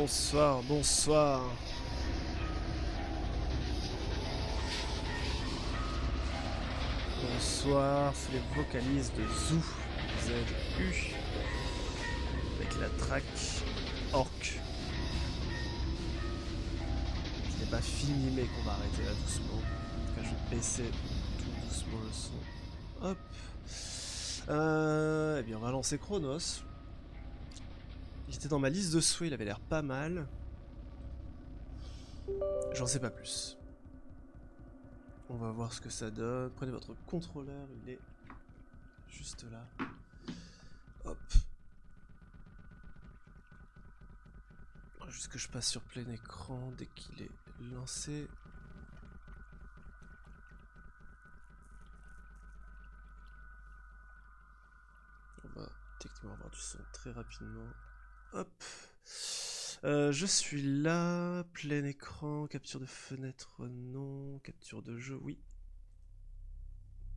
Bonsoir, bonsoir. Bonsoir, c'est les vocalistes de Zoo, Z-U, avec la track Orc. Ce n'est pas fini, mais qu'on va arrêter là doucement. En tout cas, je vais baisser tout doucement le son. Hop. Eh bien, on va lancer Chronos. Il était dans ma liste de souhaits, il avait l'air pas mal. J'en sais pas plus. On va voir ce que ça donne. Prenez votre contrôleur, il est juste là. Hop. Juste que je passe sur plein écran dès qu'il est lancé. On va techniquement avoir du son très rapidement. Hop. Je suis là. Plein écran. Capture de fenêtre, non. Capture de jeu, oui.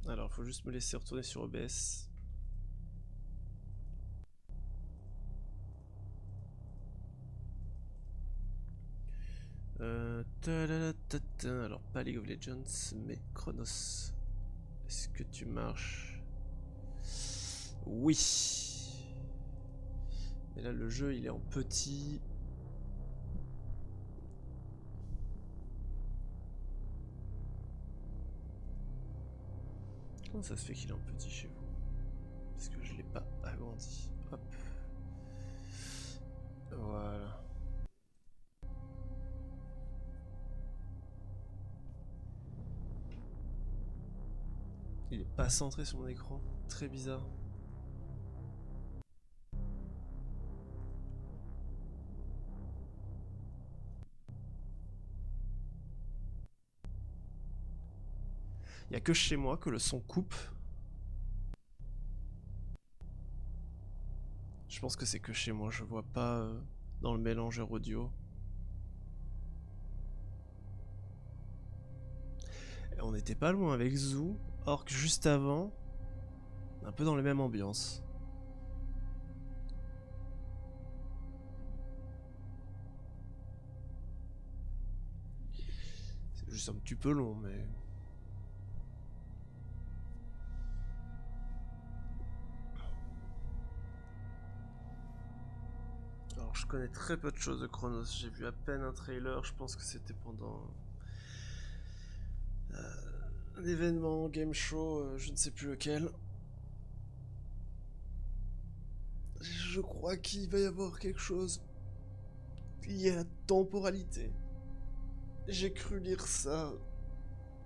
Alors, il faut juste me laisser retourner sur OBS. Alors, pas League of Legends, mais Chronos. Est-ce que tu marches? Oui. Mais là, le jeu, il est en petit. Comment ça se fait qu'il est en petit chez vous? Parce que je l'ai pas agrandi. Hop. Voilà. Il est pas centré sur mon écran. Très bizarre. Il y a que chez moi que le son coupe. Je pense que c'est que chez moi. Je vois pas dans le mélangeur audio. Et on n'était pas loin avec Zoo. Orc juste avant. Un peu dans les mêmes ambiances. C'est juste un petit peu long, mais... Alors je connais très peu de choses de Chronos. J'ai vu à peine un trailer. Je pense que c'était pendant... un événement, game show, je ne sais plus lequel. Je crois qu'il va y avoir quelque chose lié à la temporalité. J'ai cru lire ça,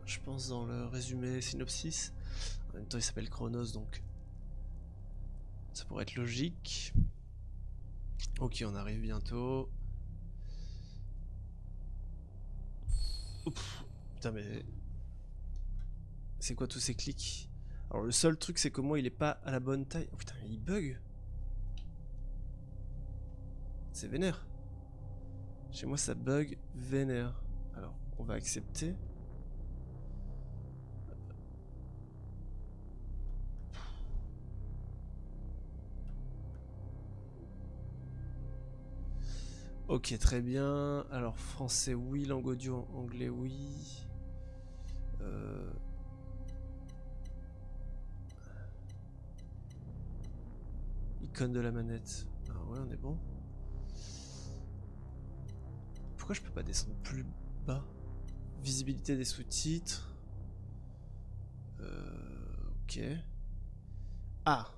je pense, dans le résumé synopsis. En même temps, il s'appelle Chronos, donc ça pourrait être logique. Ok, on arrive bientôt. Ouf, putain, mais... c'est quoi tous ces clics? Alors le seul truc, c'est que moi, il est pas à la bonne taille. Oh putain, il bug. C'est vénère. Chez moi, ça bug vénère. Alors, on va accepter. Ok, très bien. Alors, français, oui. Langue audio, anglais, oui. Icône de la manette. Ah ouais, on est bon. Pourquoi je peux pas descendre plus bas? Visibilité des sous-titres. Ok. Ah!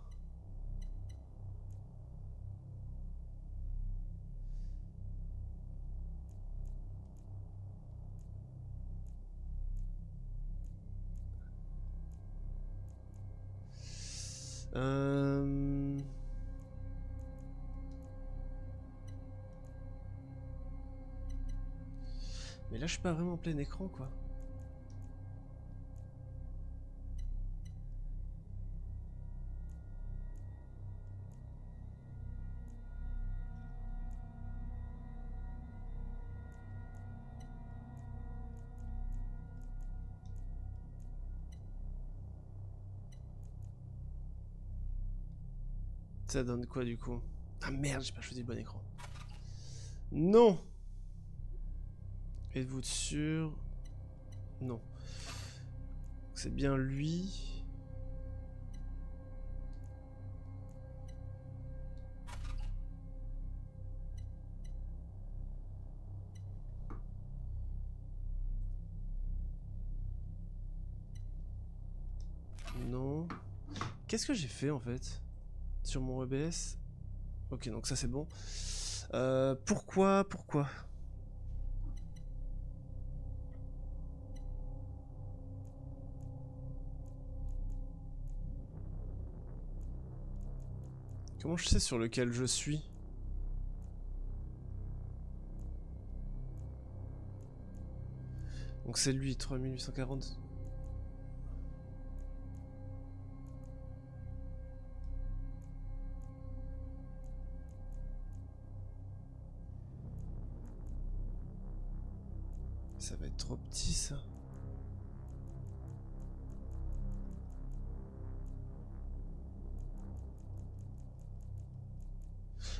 Mais là, je suis pas vraiment en plein écran, quoi. Ça donne quoi, du coup? Ah merde, j'ai pas choisi le bon écran. Non. Êtes-vous sûr? Non. C'est bien lui. Non. Qu'est-ce que j'ai fait en fait? Sur mon EBS? Ok, donc ça c'est bon. Pourquoi? Comment je sais sur lequel je suis? Donc c'est lui, 3840. Ça va être trop petit ça.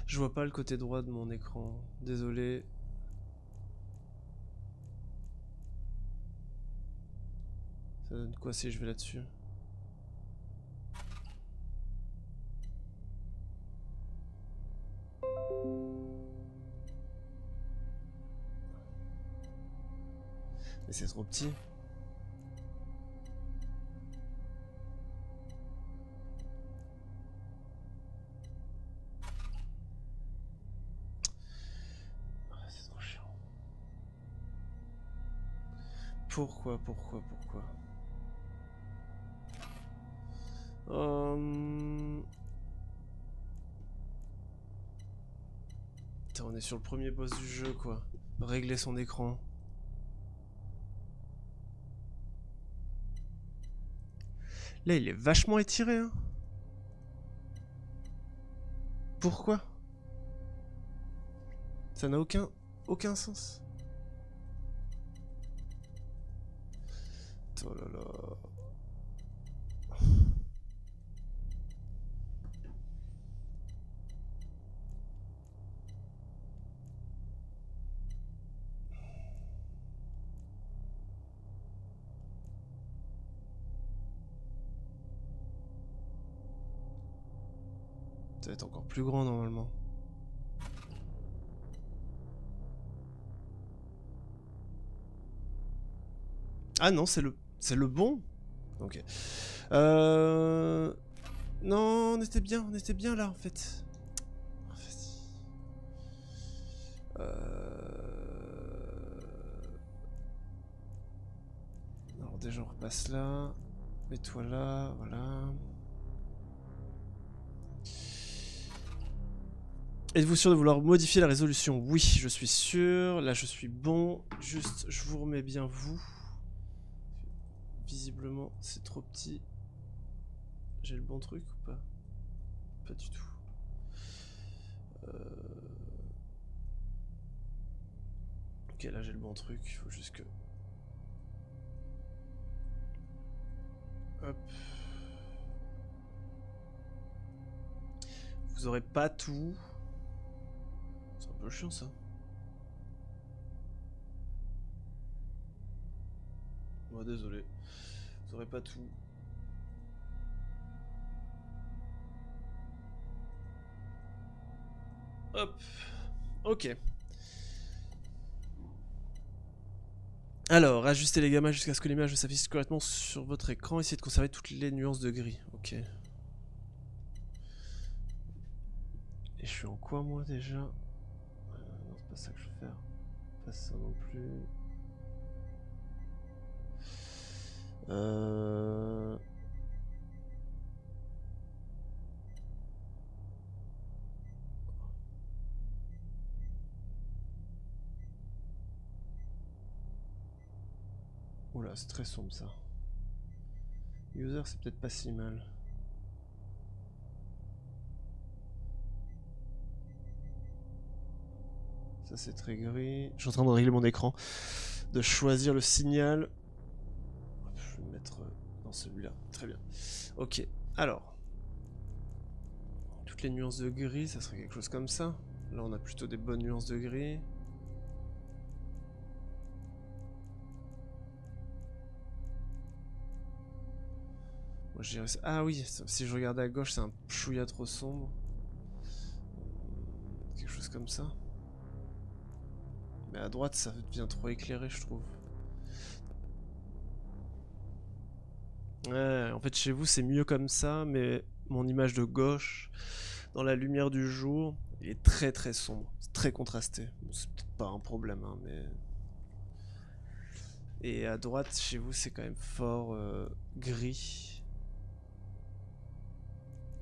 Je vois pas le côté droit de mon écran. Désolé. Ça donne quoi si je vais là-dessus? Mais c'est trop petit. C'est trop chiant. Pourquoi? Putain, on est sur le premier boss du jeu, quoi. Régler son écran. Là, il est vachement étiré, hein. Pourquoi? Ça n'a aucun sens. Oh là là. Ça va être encore plus grand normalement. Ah non, c'est le bon. Ok. Non, on était bien là en fait. Alors déjà on repasse là. Mets-toi là, voilà. Êtes-vous sûr de vouloir modifier la résolution? Oui, je suis sûr. Là je suis bon. Juste, je vous remets bien vous. Visiblement, c'est trop petit. J'ai le bon truc ou pas? Pas du tout. Ok, là j'ai le bon truc. Il faut juste que... Hop. Vous aurez pas tout. C'est un peu chiant ça. Bon, désolé. Vous aurez pas tout. Hop. Ok. Alors, ajustez les gammas jusqu'à ce que l'image s'affiche correctement sur votre écran. Essayez de conserver toutes les nuances de gris. Ok. Et je suis en quoi moi déjà? Non, c'est pas ça que je veux faire. Pas ça non plus. Oula, c'est très sombre ça. User, c'est peut-être pas si mal. Ça c'est très gris. Je suis en train de régler mon écran. De choisir le signal. Je vais me mettre dans celui-là. Très bien. Ok. Alors. Toutes les nuances de gris, ça serait quelque chose comme ça. Là on a plutôt des bonnes nuances de gris. Moi, je dirais... Ah oui, si je regarde à gauche c'est un chouïa trop sombre. Quelque chose comme ça. Mais à droite ça devient trop éclairé je trouve. Ouais, en fait chez vous c'est mieux comme ça, mais mon image de gauche, dans la lumière du jour, il est très très sombre, c'est très contrasté. Bon, c'est peut-être pas un problème, hein, mais... Et à droite chez vous c'est quand même fort gris.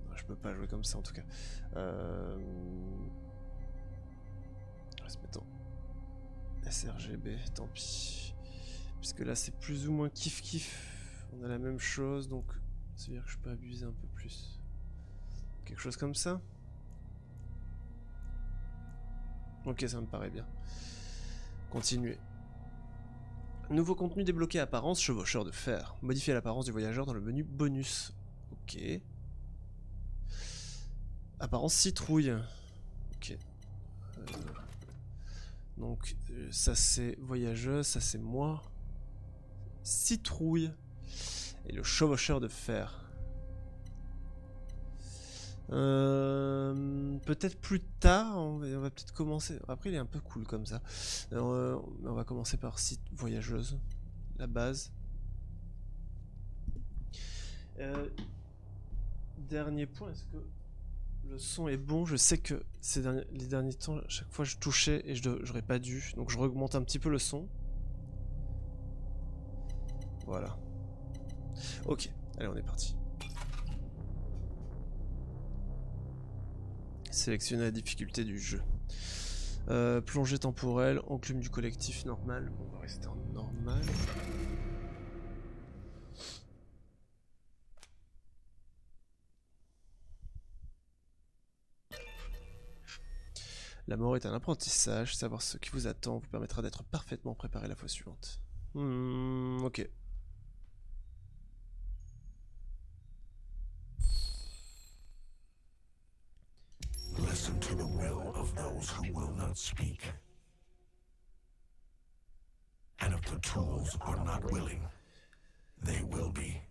Non, je peux pas jouer comme ça en tout cas. On va se mettre en sRGB, tant pis. Puisque là c'est plus ou moins kiff kiff. On a la même chose, donc ça veut dire que je peux abuser un peu plus. Quelque chose comme ça. Ok, ça me paraît bien. Continuez. Nouveau contenu débloqué, apparence chevaucheur de fer. Modifier l'apparence du voyageur dans le menu bonus. Ok. Apparence citrouille. Ok. Donc ça c'est voyageuse, ça c'est moi. Citrouille. Et le chevaucheur de fer. Peut-être plus tard, on va peut-être commencer. Après, il est un peu cool comme ça. On va commencer par site voyageuse, la base. Dernier point, est-ce que le son est bon? Je sais que les derniers temps, à chaque fois je touchais et j'aurais pas dû, donc je augmente un petit peu le son. Voilà. Ok, allez, on est parti. Sélectionner la difficulté du jeu. Plongée temporelle, enclume du collectif normal. On va rester en normal. La mort est un apprentissage. Savoir ce qui vous attend vous permettra d'être parfaitement préparé la fois suivante. Ok. Listen to the will of those who will not speak. And if the tools are not willing, they will be.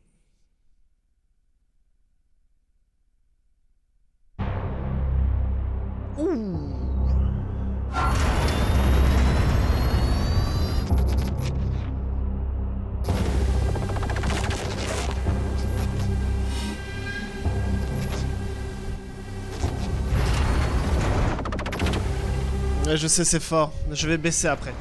Ouais, je sais, c'est fort. Je vais baisser après.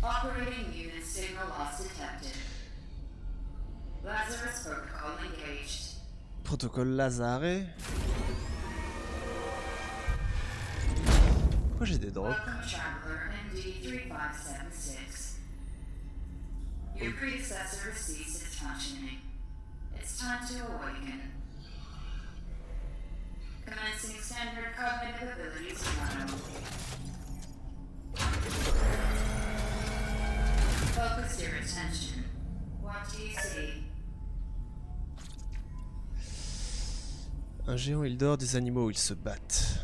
Operating unit signal loss detected. Lazarus protocol engaged. Protocole Lazare. Pourquoi j'ai des drops? Welcome traveler MD3576. Your predecessor ceased its functioning. It's time to awaken. Commencing standard cognitive abilities model. Focus your attention. What do you see? Un géant il dort, des animaux ils se battent.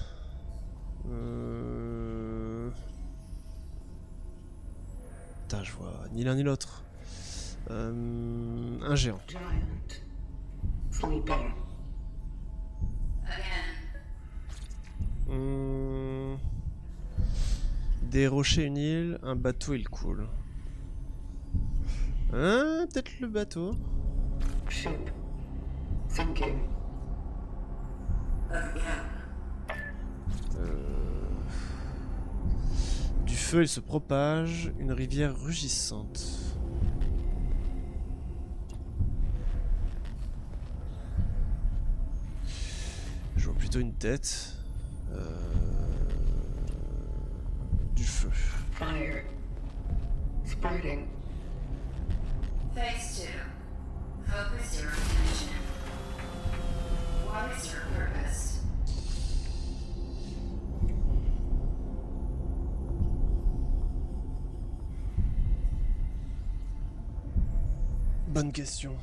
Putain, je vois ni l'un ni l'autre. Un géant. Giant. Sleeping. Again. Des rochers, une île, un bateau il coule. Hein, peut-être le bateau. Ship. Sinking. Du feu il se propage, une rivière rugissante. Je vois plutôt une tête. Du feu. Fire. Spreading. Phase 2. Focus your attention. What is your purpose? Bonne question.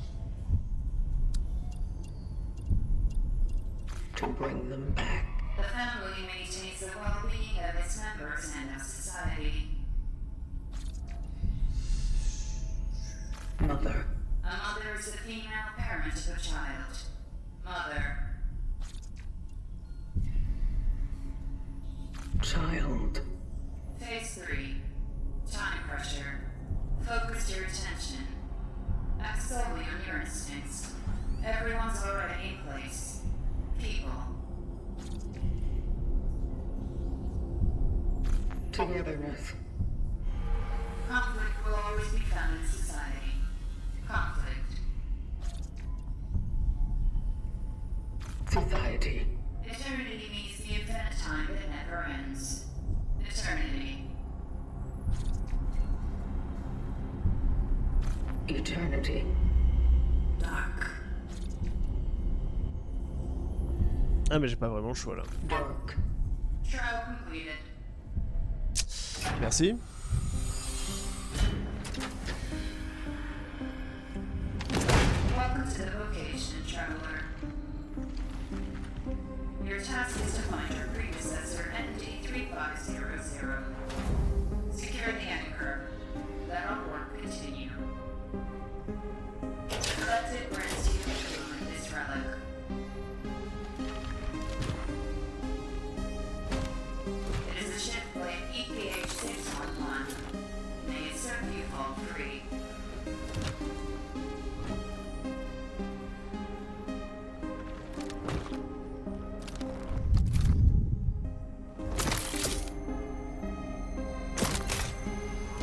To bring them back. The family maintains the well-being of its members and of society. Mother. A mother is the female parent of a child. Mother. Child. Phase 3. Time pressure. Focus your attention. Act solely on your instincts. Everyone's already in place. People. Togetherness. Conflict will always be found in society. Conflict. Society. Eternity means the infinite time that never ends. Eternity. Eternity. Dark. Ah mais j'ai pas vraiment le choix là. Dark. Trial completed. Merci. Welcome to the vocation, traveler. Your task is to find your predecessor, ND3500. Secure the anchor. Let our work continue. The collective grants you control of this relic. It is a ship blade EPH-611. May it serve you all free.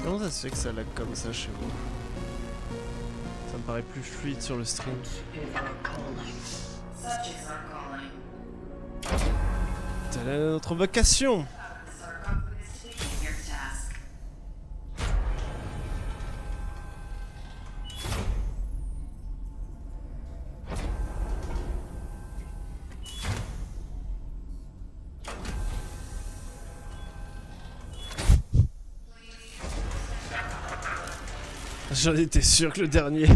Comment ça se fait que ça lag comme ça chez vous? Ça me paraît plus fluide sur le stream. Is our calling. Such is our calling. Telle est notre vocation. It's our confidence to begin your task. J'en étais sûr que le dernier.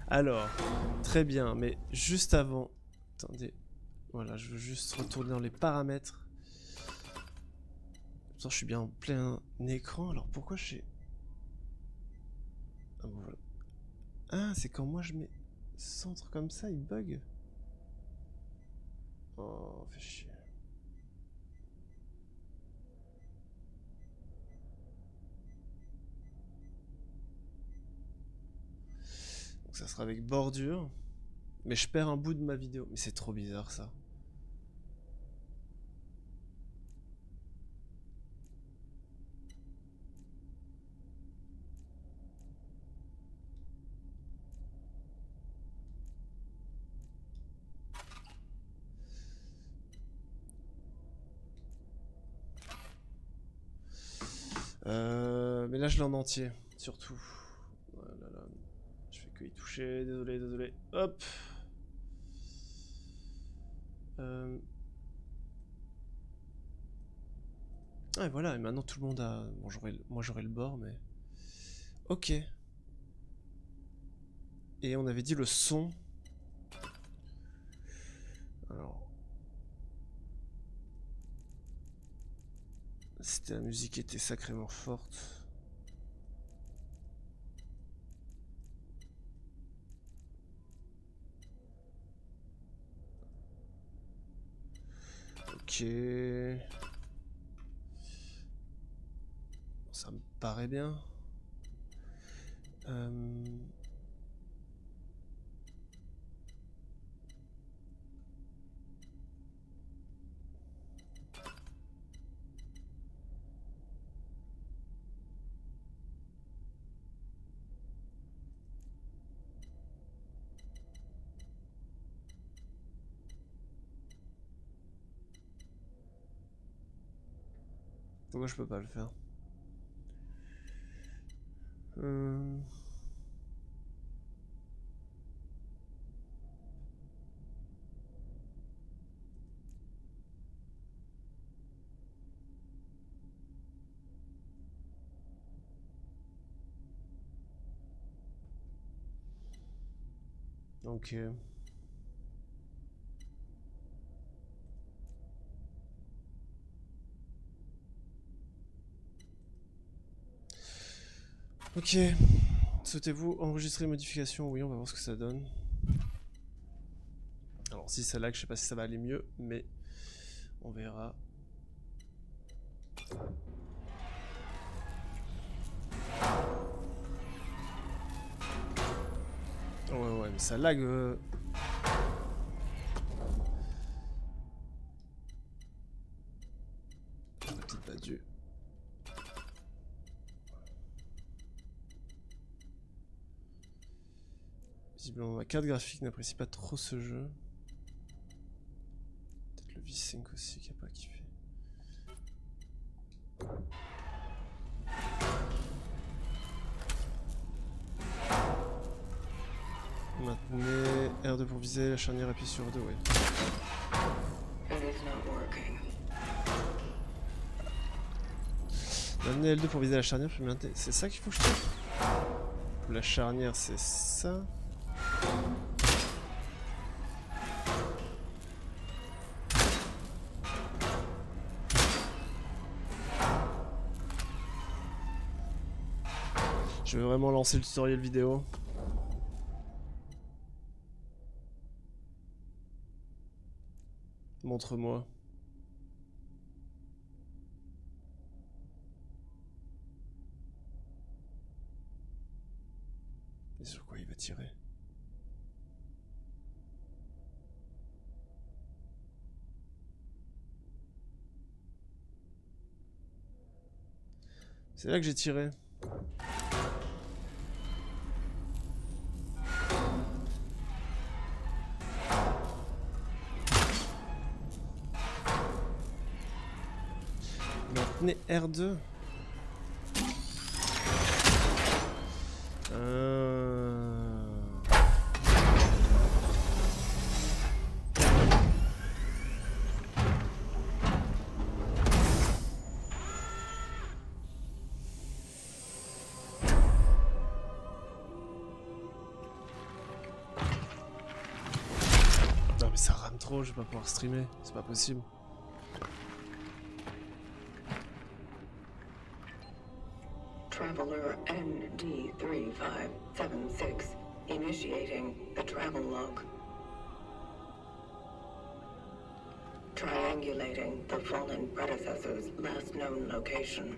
Alors, très bien, mais juste avant... Attendez, voilà, je veux juste retourner dans les paramètres. Pourtant, je suis bien en plein écran, alors pourquoi j'ai... Ah bon, voilà. Ah, c'est quand moi je mets centre comme ça, il bug. Oh, fait chier. Donc ça sera avec bordure. Mais je perds un bout de ma vidéo. Mais c'est trop bizarre ça. Mais là je l'ai en entier, surtout. Voilà, là. Je fais que y toucher, désolé, désolé. Hop. Ah et voilà, et maintenant tout le monde a... Bon, moi j'aurai le bord, mais... Ok. Et on avait dit le son. Alors... C'était la musique qui était sacrément forte. Ok. Ça me paraît bien. Pourquoi je peux pas le faire? Ok. Ok. Souhaitez-vous enregistrer les modifications? Oui, on va voir ce que ça donne. Alors si ça lag, je sais pas si ça va aller mieux, mais on verra. Ouais, mais ça lag. Peut-être pas dû. Visiblement, ma carte graphique n'apprécie pas trop ce jeu. Peut-être le V5 aussi qui a pas kiffé. Maintenez R2 pour viser, la charnière appuie sur R2, ouais. Maintenez L2 pour viser la charnière, puis maintenez. C'est ça qu'il faut que je fasse? La charnière, c'est ça. Je vais vraiment lancer le tutoriel vidéo. Montre-moi. Et sur quoi il va tirer? C'est là que j'ai tiré. Maintenez R2. Non mais ça rame trop, je vais pas pouvoir streamer, c'est pas possible. Traveler ND3576 initiating the travel log. Triangulating the fallen predecessor's last known location.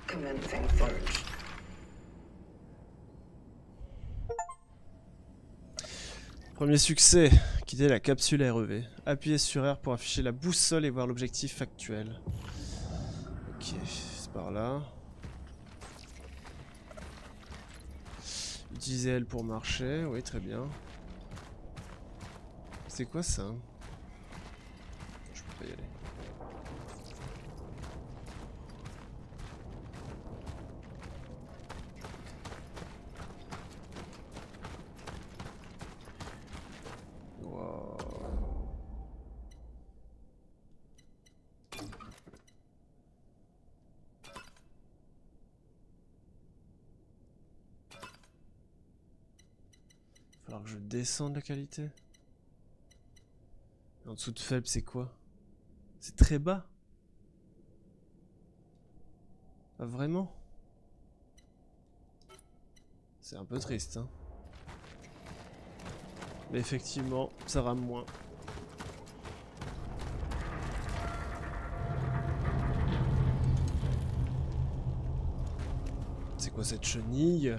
Commencing search. Premier succès, quitter la capsule REV. Appuyez sur R pour afficher la boussole et voir l'objectif actuel. Ok, c'est par là. Utilisez L pour marcher, oui très bien. C'est quoi ça? Je peux pas y aller. Alors que je descende la qualité. En dessous de faible, c'est quoi? C'est très bas. Ah, vraiment? C'est un peu triste, hein. Mais effectivement, ça rame moins. C'est quoi cette chenille?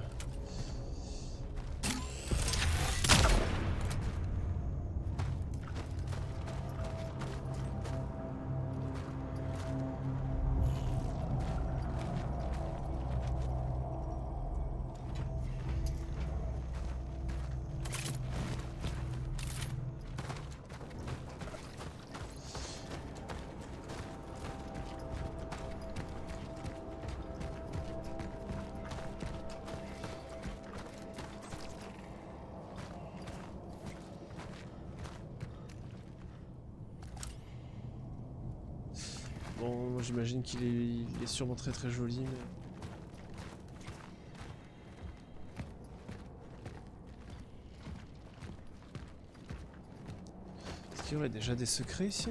Bon, j'imagine il est sûrement très très joli, mais... Est-ce qu'il y aurait déjà des secrets ici?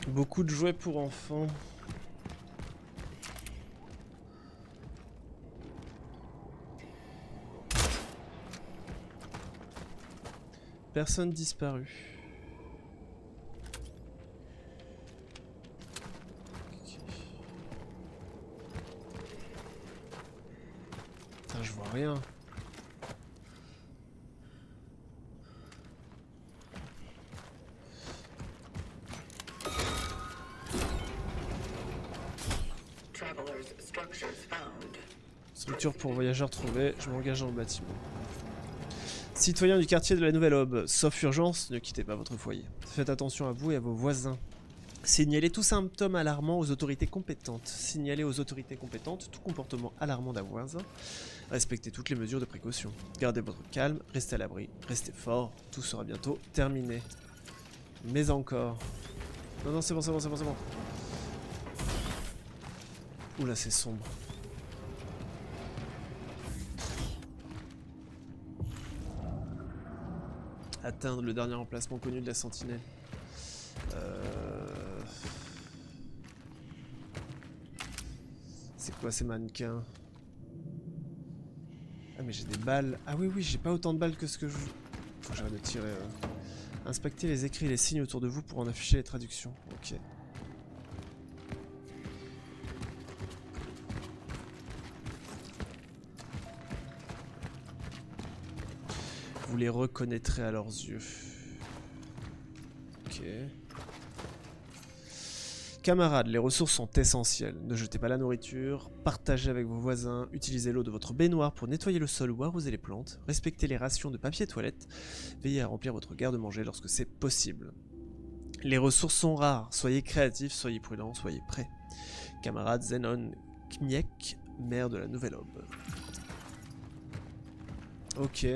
Beaucoup de jouets pour enfants. Personne disparue. Okay. Putain, je vois rien. Structure pour voyageurs trouvée, je m'engage dans le bâtiment. Citoyens du quartier de la Nouvelle Aube, sauf urgence, ne quittez pas votre foyer. Faites attention à vous et à vos voisins. Signalez tout symptôme alarmant aux autorités compétentes. Signalez aux autorités compétentes tout comportement alarmant d'un voisin. Respectez toutes les mesures de précaution. Gardez votre calme, restez à l'abri, restez fort, tout sera bientôt terminé. Mais encore. Non, non, c'est bon, c'est bon, c'est bon, c'est bon. Oula, c'est sombre. Atteindre le dernier emplacement connu de la sentinelle. C'est quoi ces mannequins? Ah mais j'ai des balles. Ah oui oui, j'ai pas autant de balles que ce que je... Faut que j'arrête de tirer. Inspectez les écrits et les signes autour de vous pour en afficher les traductions. Ok. Vous les reconnaîtrez à leurs yeux. Ok. Camarades, les ressources sont essentielles. Ne jetez pas la nourriture, partagez avec vos voisins, utilisez l'eau de votre baignoire pour nettoyer le sol ou arroser les plantes, respectez les rations de papier toilette, veillez à remplir votre garde-manger lorsque c'est possible. Les ressources sont rares, soyez créatifs, soyez prudents, soyez prêts. Camarade Zenon Kmiek, maire de la Nouvelle Aube. Ok.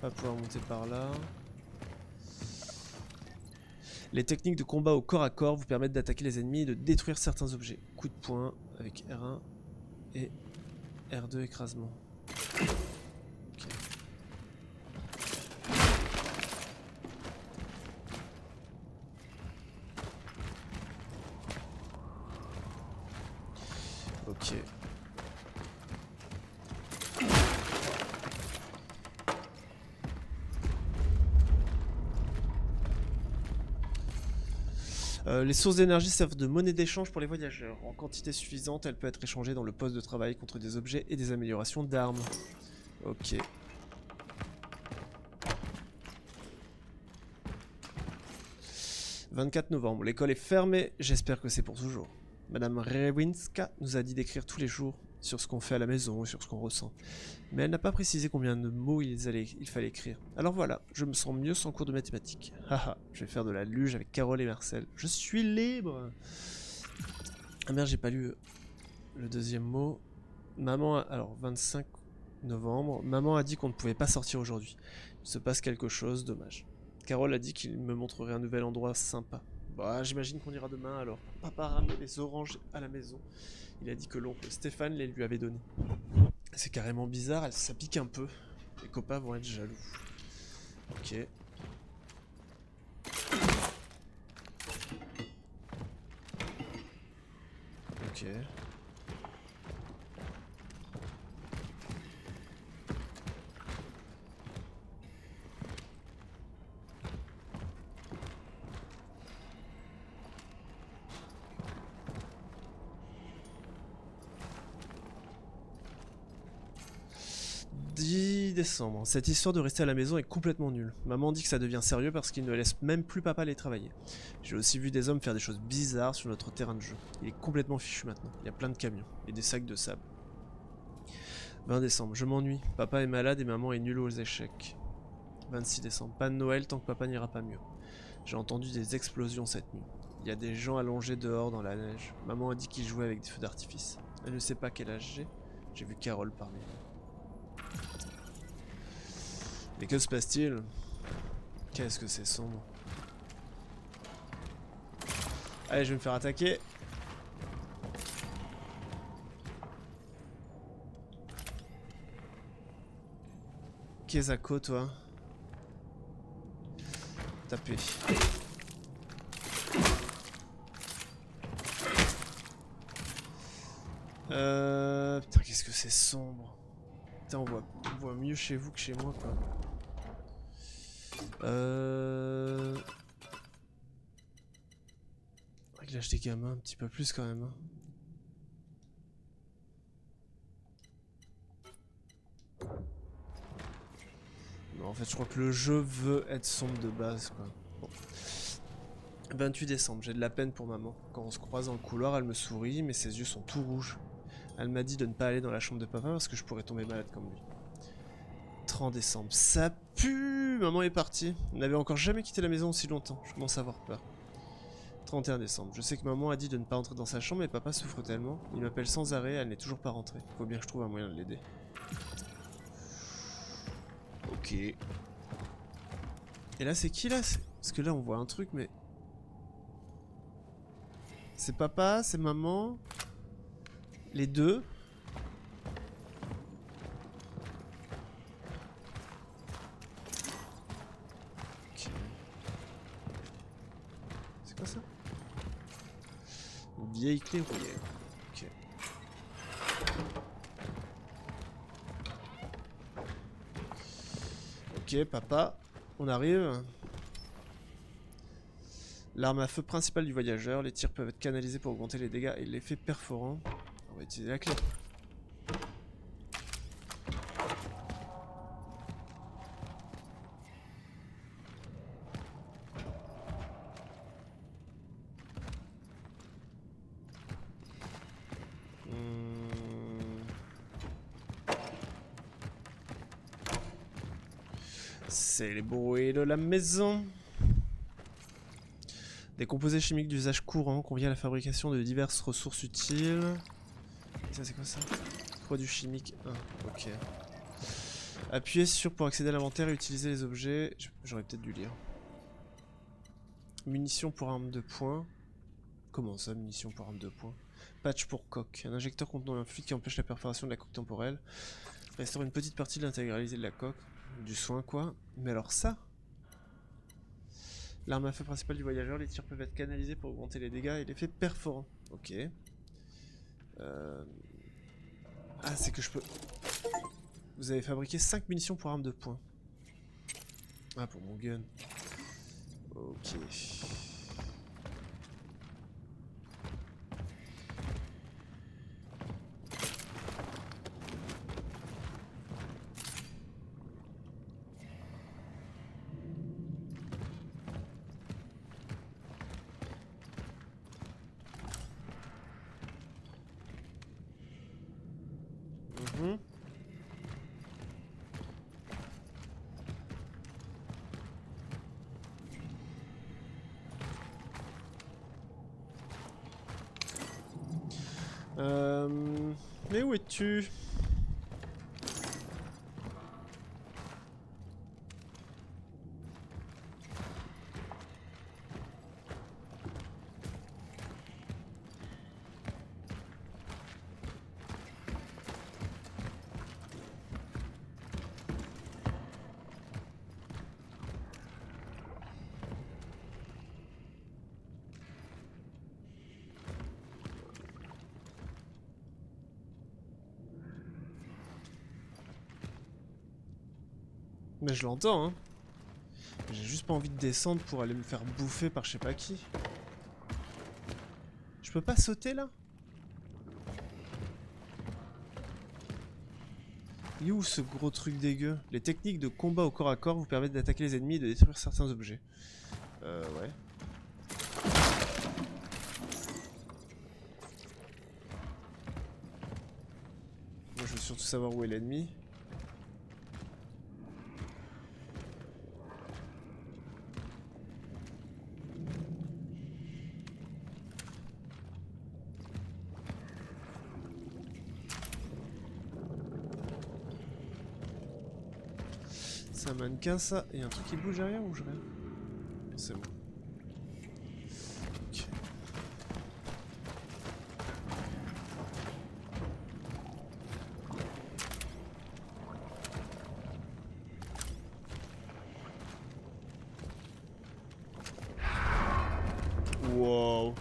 On va pouvoir monter par là. Les techniques de combat au corps à corps vous permettent d'attaquer les ennemis et de détruire certains objets. Coup de poing avec R1 et R2 écrasement. Ok. Les sources d'énergie servent de monnaie d'échange pour les voyageurs. En quantité suffisante, elle peut être échangée dans le poste de travail contre des objets et des améliorations d'armes. Ok. « 24 novembre, l'école est fermée, j'espère que c'est pour toujours. Madame Rewinska nous a dit d'écrire tous les jours sur ce qu'on fait à la maison et sur ce qu'on ressent. Mais elle n'a pas précisé combien de mots il fallait écrire. Alors voilà, je me sens mieux sans cours de mathématiques. Haha, je vais faire de la luge avec Carole et Marcel. Je suis libre. Ah merde, j'ai pas lu le deuxième mot. Maman, alors 25 novembre, maman a dit qu'on ne pouvait pas sortir aujourd'hui. Il se passe quelque chose, dommage. Carole a dit qu'il me montrerait un nouvel endroit sympa. Bah, j'imagine qu'on ira demain alors. Papa a ramené des oranges à la maison. Il a dit que l'oncle Stéphane les lui avait données. C'est carrément bizarre, ça pique un peu. Les copains vont être jaloux. Ok. Ok. 10 décembre. Cette histoire de rester à la maison est complètement nulle. Maman dit que ça devient sérieux parce qu'il ne laisse même plus papa aller travailler. J'ai aussi vu des hommes faire des choses bizarres sur notre terrain de jeu. Il est complètement fichu maintenant. Il y a plein de camions et des sacs de sable. 20 décembre. Je m'ennuie. Papa est malade et maman est nulle aux échecs. 26 décembre. Pas de Noël tant que papa n'ira pas mieux. J'ai entendu des explosions cette nuit. Il y a des gens allongés dehors dans la neige. Maman a dit qu'ils jouaient avec des feux d'artifice. Elle ne sait pas quel âge j'ai. J'ai vu Carole parler. Mais que se passe-t-il? Qu'est-ce que c'est sombre. Allez, je vais me faire attaquer. Kezako, toi. Taper. Putain, qu'est-ce que c'est sombre. Putain, on voit mieux chez vous que chez moi, quoi. Réglage des gamins, un petit peu plus quand même. Hein. Non, en fait, je crois que le jeu veut être sombre de base, quoi. Bon. 28 décembre, j'ai de la peine pour maman. Quand on se croise dans le couloir, elle me sourit, mais ses yeux sont tout rouges. Elle m'a dit de ne pas aller dans la chambre de papa parce que je pourrais tomber malade comme lui. 30 décembre, ça pue! Maman est partie. Elle n'avait encore jamais quitté la maison aussi longtemps. Je commence à avoir peur. 31 décembre, je sais que maman a dit de ne pas entrer dans sa chambre, mais papa souffre tellement. Il m'appelle sans arrêt, elle n'est toujours pas rentrée. Faut bien que je trouve un moyen de l'aider. Ok. Et là, c'est qui là? Parce que là, on voit un truc, mais... C'est papa, c'est maman. Les deux. Ok. C'est quoi ça? Une vieille clé rouillée. Ok. Ok, papa. On arrive. L'arme à feu principale du voyageur, les tirs peuvent être canalisés pour augmenter les dégâts et l'effet perforant. On va utiliser la clé. C'est les bruits de la maison. Des composés chimiques d'usage courant conviennent à la fabrication de diverses ressources utiles. Et ça c'est quoi ça? Produits chimiques 1, ok. Appuyez sur pour accéder à l'inventaire et utiliser les objets. J'aurais peut-être dû lire. Munitions pour arme de poing. Comment ça, munitions pour arme de poing? Patch pour coque. Un injecteur contenant un fluide qui empêche la perforation de la coque temporelle. Restaure une petite partie de l'intégralité de la coque. Du soin quoi. Mais alors ça? L'arme à feu principale du voyageur, les tirs peuvent être canalisés pour augmenter les dégâts et l'effet perforant. Ok. Ah, c'est que je peux... Vous avez fabriqué 5 munitions pour arme de poing. Ah, pour mon gun. Ok. Mais où es-tu? Mais je l'entends, hein. J'ai juste pas envie de descendre pour aller me faire bouffer par je sais pas qui. Je peux pas sauter là? Il est où ce gros truc dégueu? Les techniques de combat au corps à corps vous permettent d'attaquer les ennemis et de détruire certains objets. Ouais. Moi je veux surtout savoir où est l'ennemi. C'est un mannequin ça. Et un truc qui bouge derrière ou je rien? C'est bon. Ok. Wow.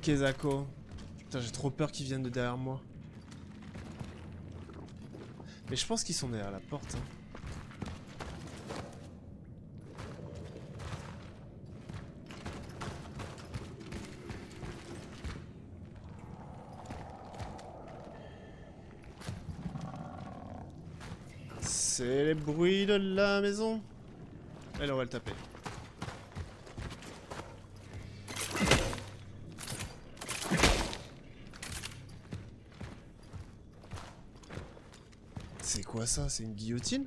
Kezako. Putain, j'ai trop peur qu'ils viennent de derrière moi. Mais je pense qu'ils sont derrière la porte. Hein. C'est les bruits de la maison. Allez, on va le taper. C'est quoi ça? C'est une guillotine?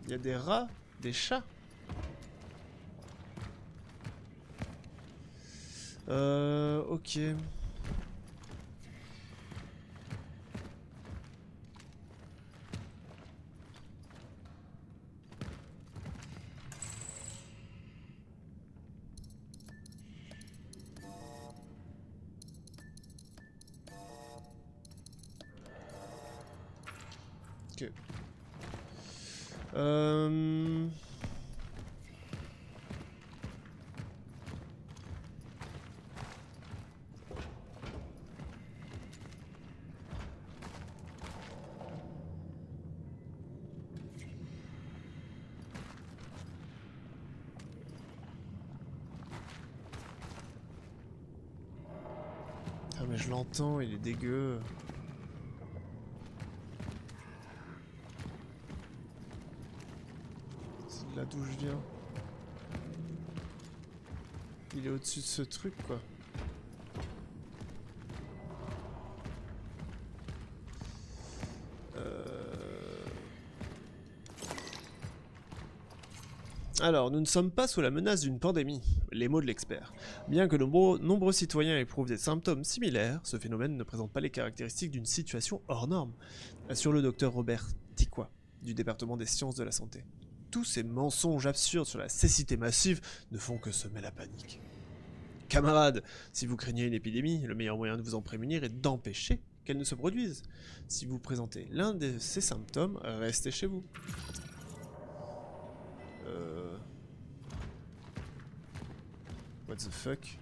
Il y a des rats, des chats. Ok. Ok. Ah mais je l'entends, il est dégueu. C'est de là d'où je viens. Il est au-dessus de ce truc quoi. Alors, nous ne sommes pas sous la menace d'une pandémie, les mots de l'expert. Bien que nombreux citoyens éprouvent des symptômes similaires, ce phénomène ne présente pas les caractéristiques d'une situation hors norme, assure le docteur Robert Tikwa, du département des sciences de la santé. Tous ces mensonges absurdes sur la cécité massive ne font que semer la panique. Camarades, si vous craignez une épidémie, le meilleur moyen de vous en prémunir est d'empêcher qu'elle ne se produise. Si vous présentez l'un de ces symptômes, restez chez vous. What the fuck?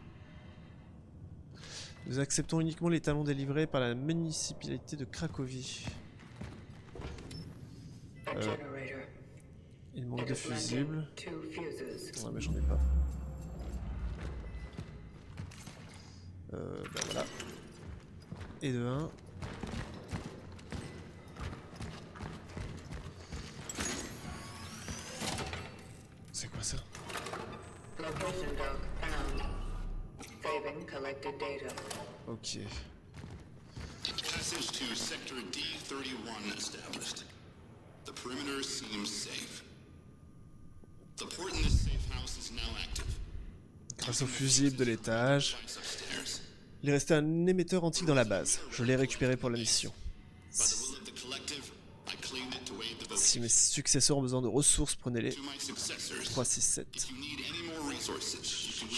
Nous acceptons uniquement les talons délivrés par la municipalité de Cracovie. Il manque de fusibles. Ouais, mais j'en ai pas. Bah voilà. Et de 1. C'est quoi ça? Location dock found. Saving collected data. Ok. Passage to Sector D31 established. The perimeter seems safe. The port in this safe house is now active. Grâce au fusible de l'étage, il restait un émetteur antique dans la base. Je l'ai récupéré pour la mission. Si mes successeurs ont besoin de ressources, prenez-les. 367.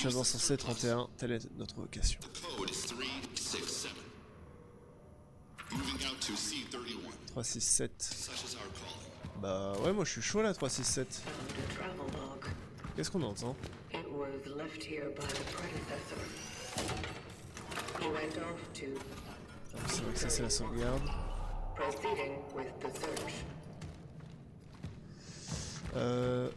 J'avance en C31, telle est notre vocation. 367. Bah ouais, moi je suis chaud là, 367. Qu'est-ce qu'on entend? He went off to Ah, c'est vrai que ça c'est la sauvegarde. proceeding with the search. Euh...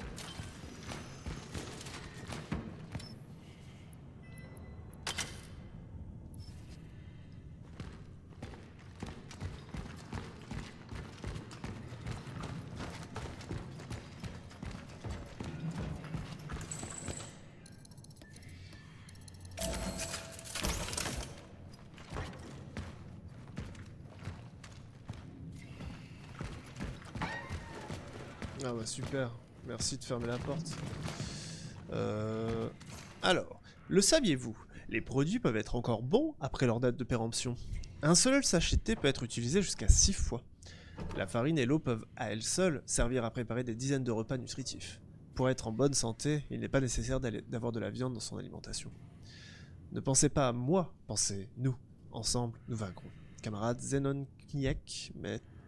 Ah bah super, merci de fermer la porte. Alors, le saviez-vous? Les produits peuvent être encore bons après leur date de péremption. Un seul sachet de thé peut être utilisé jusqu'à 6 fois. La farine et l'eau peuvent à elles seules servir à préparer des dizaines de repas nutritifs. Pour être en bonne santé, il n'est pas nécessaire d'avoir de la viande dans son alimentation. Ne pensez pas à moi, pensez nous. Ensemble, nous vaincrons. Camarade Zenon Kniek,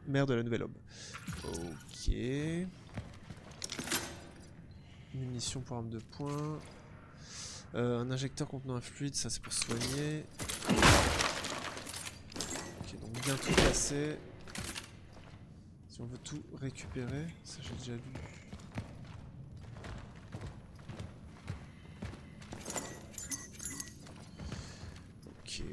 maire de la Nouvelle Aube. Ok. Munitions pour arme de poing. Un injecteur contenant un fluide, ça c'est pour soigner. Ok, donc bien tout casser. Si on veut tout récupérer, ça j'ai déjà vu. Ok.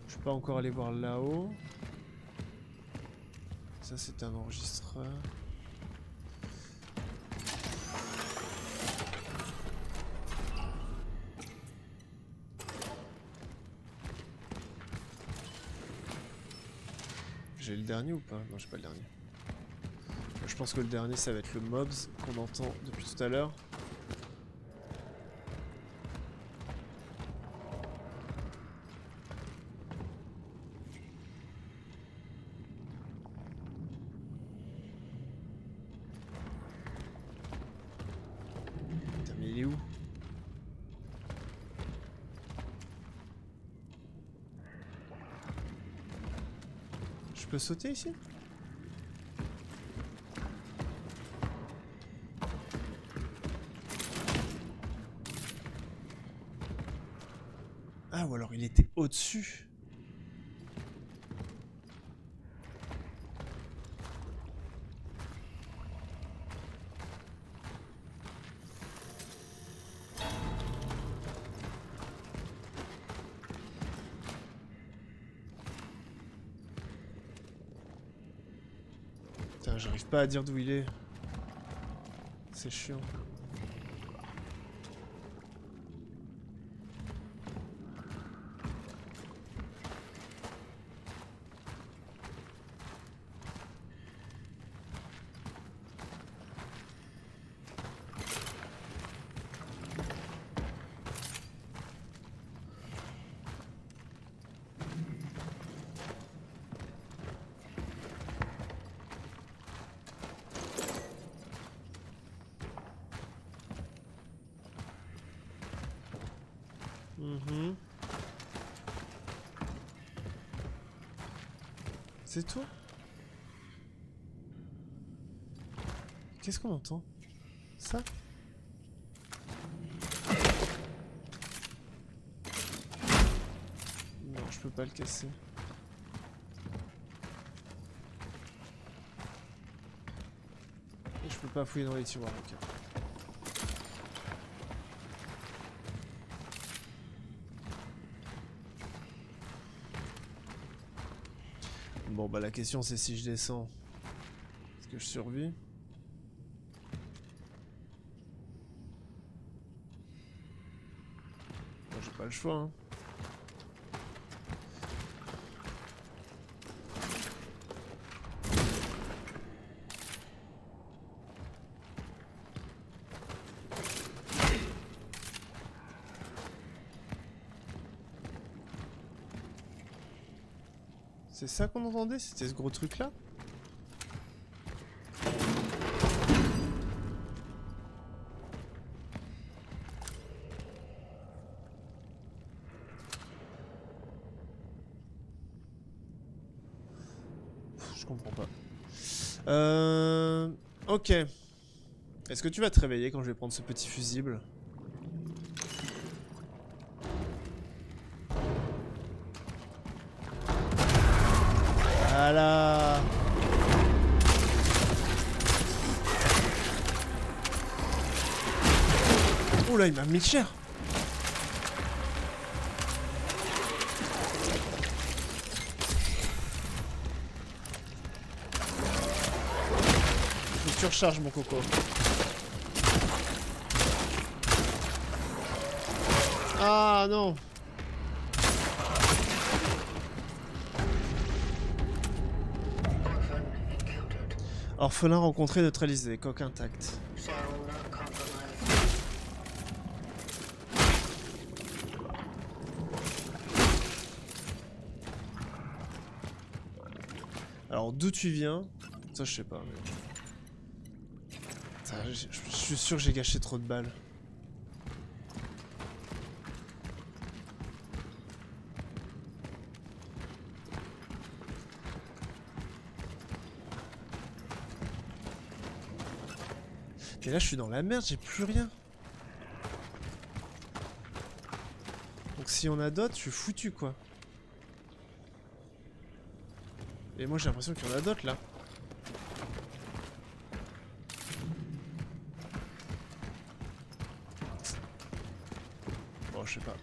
Je peux pas encore aller voir là-haut. Ça c'est un enregistreur. J'ai le dernier ou pas? Non, j'ai pas le dernier. Je pense que le dernier ça va être le Mobs qu'on entend depuis tout à l'heure. Putain, mais il est où? Je peux sauter ici? Ah, ou alors il était au-dessus. Putain, j'arrive pas à dire d'où il est. C'est chiant. Mhm. C'est tout? Qu'est-ce qu'on entend? Ça? Non, je peux pas le casser. Et je peux pas fouiller dans les tiroirs, ok. Bon bah la question c'est si je descends, est-ce que je survis? Bon, j'ai pas le choix hein. C'est ça qu'on entendait? C'était ce gros truc là? Je comprends pas. Ok. Est-ce que tu vas te réveiller quand je vais prendre ce petit fusible? Voilà. Oh là, il m'a mis cher. Faut que tu recharges mon coco. Ah non. Orphan encountered. Orphelin rencontré, neutralisé, coque intact. Shall not compromise. Alors d'où tu viens? Ça je sais pas. Mais... Putain, je suis sûr que j'ai gâché trop de balles. Et là je suis dans la merde, j'ai plus rien. Donc si on a d'autres, je suis foutu quoi. Et moi j'ai l'impression qu'il y en a d'autres là. Bon je sais pas.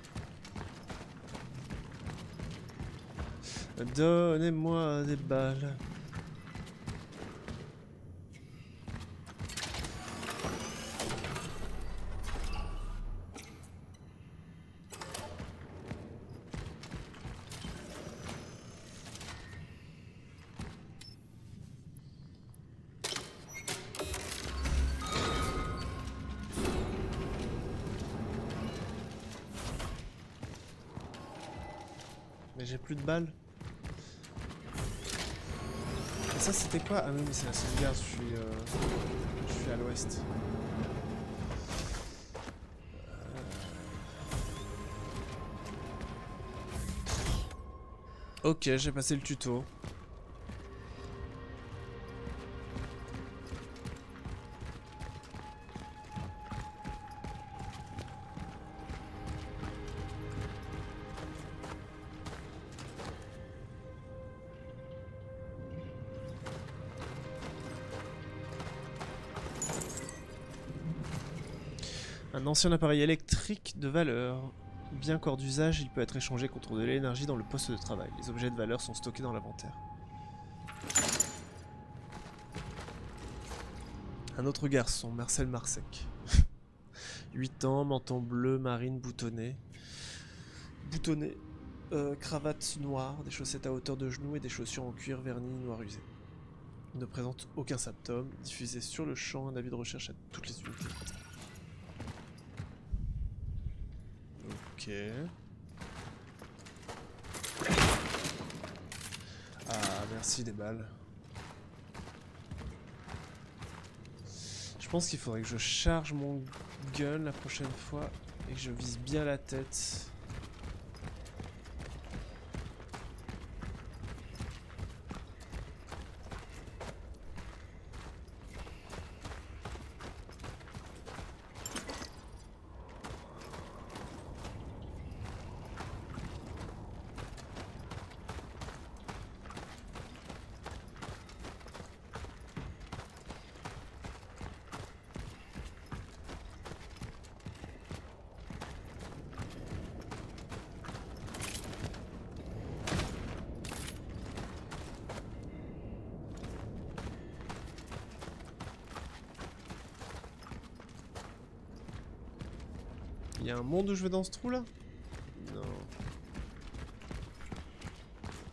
Donnez-moi des balles. Mais j'ai plus de balles. Et ça c'était quoi? Ah oui mais c'est la sauvegarde, je suis à l'ouest. Ok, j'ai passé le tuto. Un ancien appareil électrique de valeur. Bien qu'hors d'usage, il peut être échangé contre de l'énergie dans le poste de travail. Les objets de valeur sont stockés dans l'inventaire. Un autre garçon, Marcel Marsec. 8 ans, menton bleu, marine, boutonné. Cravate noire, des chaussettes à hauteur de genoux et des chaussures en cuir verni noir usé. Il ne présente aucun symptôme. Diffusé sur le champ, un avis de recherche à toutes les unités. Ok. Ah, merci des balles. Je pense qu'il faudrait que je charge mon gun la prochaine fois et que je vise bien la tête. Il y a un monde où je vais dans ce trou là? Non.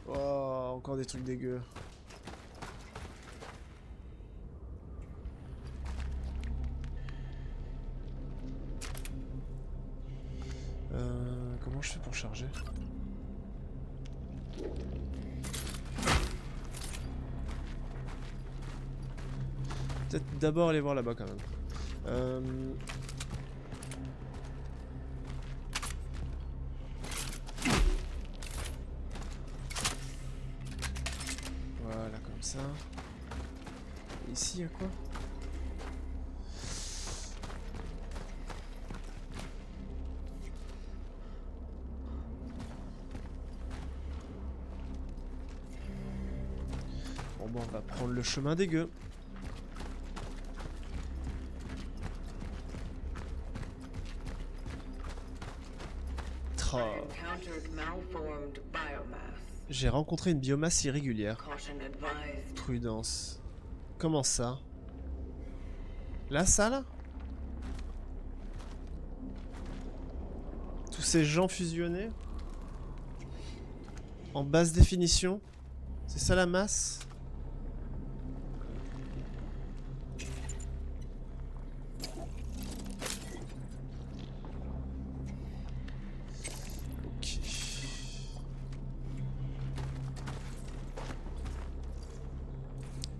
Oh, encore des trucs dégueux. Comment je fais pour charger? Peut-être d'abord aller voir là-bas quand même. Voilà, comme ça. Ici, y'a quoi? Bon, on va prendre le chemin dégueu. Encountered malformed biomass. J'ai rencontré une biomasse irrégulière. Caution advised. Prudence. Comment ça? Là, ça, là? Tous ces gens fusionnés? En basse définition? C'est ça la masse? Ok.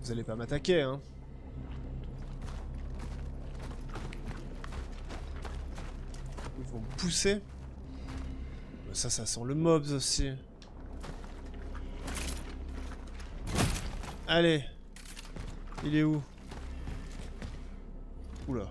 Vous allez pas m'attaquer, hein? Ils vont me pousser. Ça sent le mobs aussi. Allez. Il est où? Oula.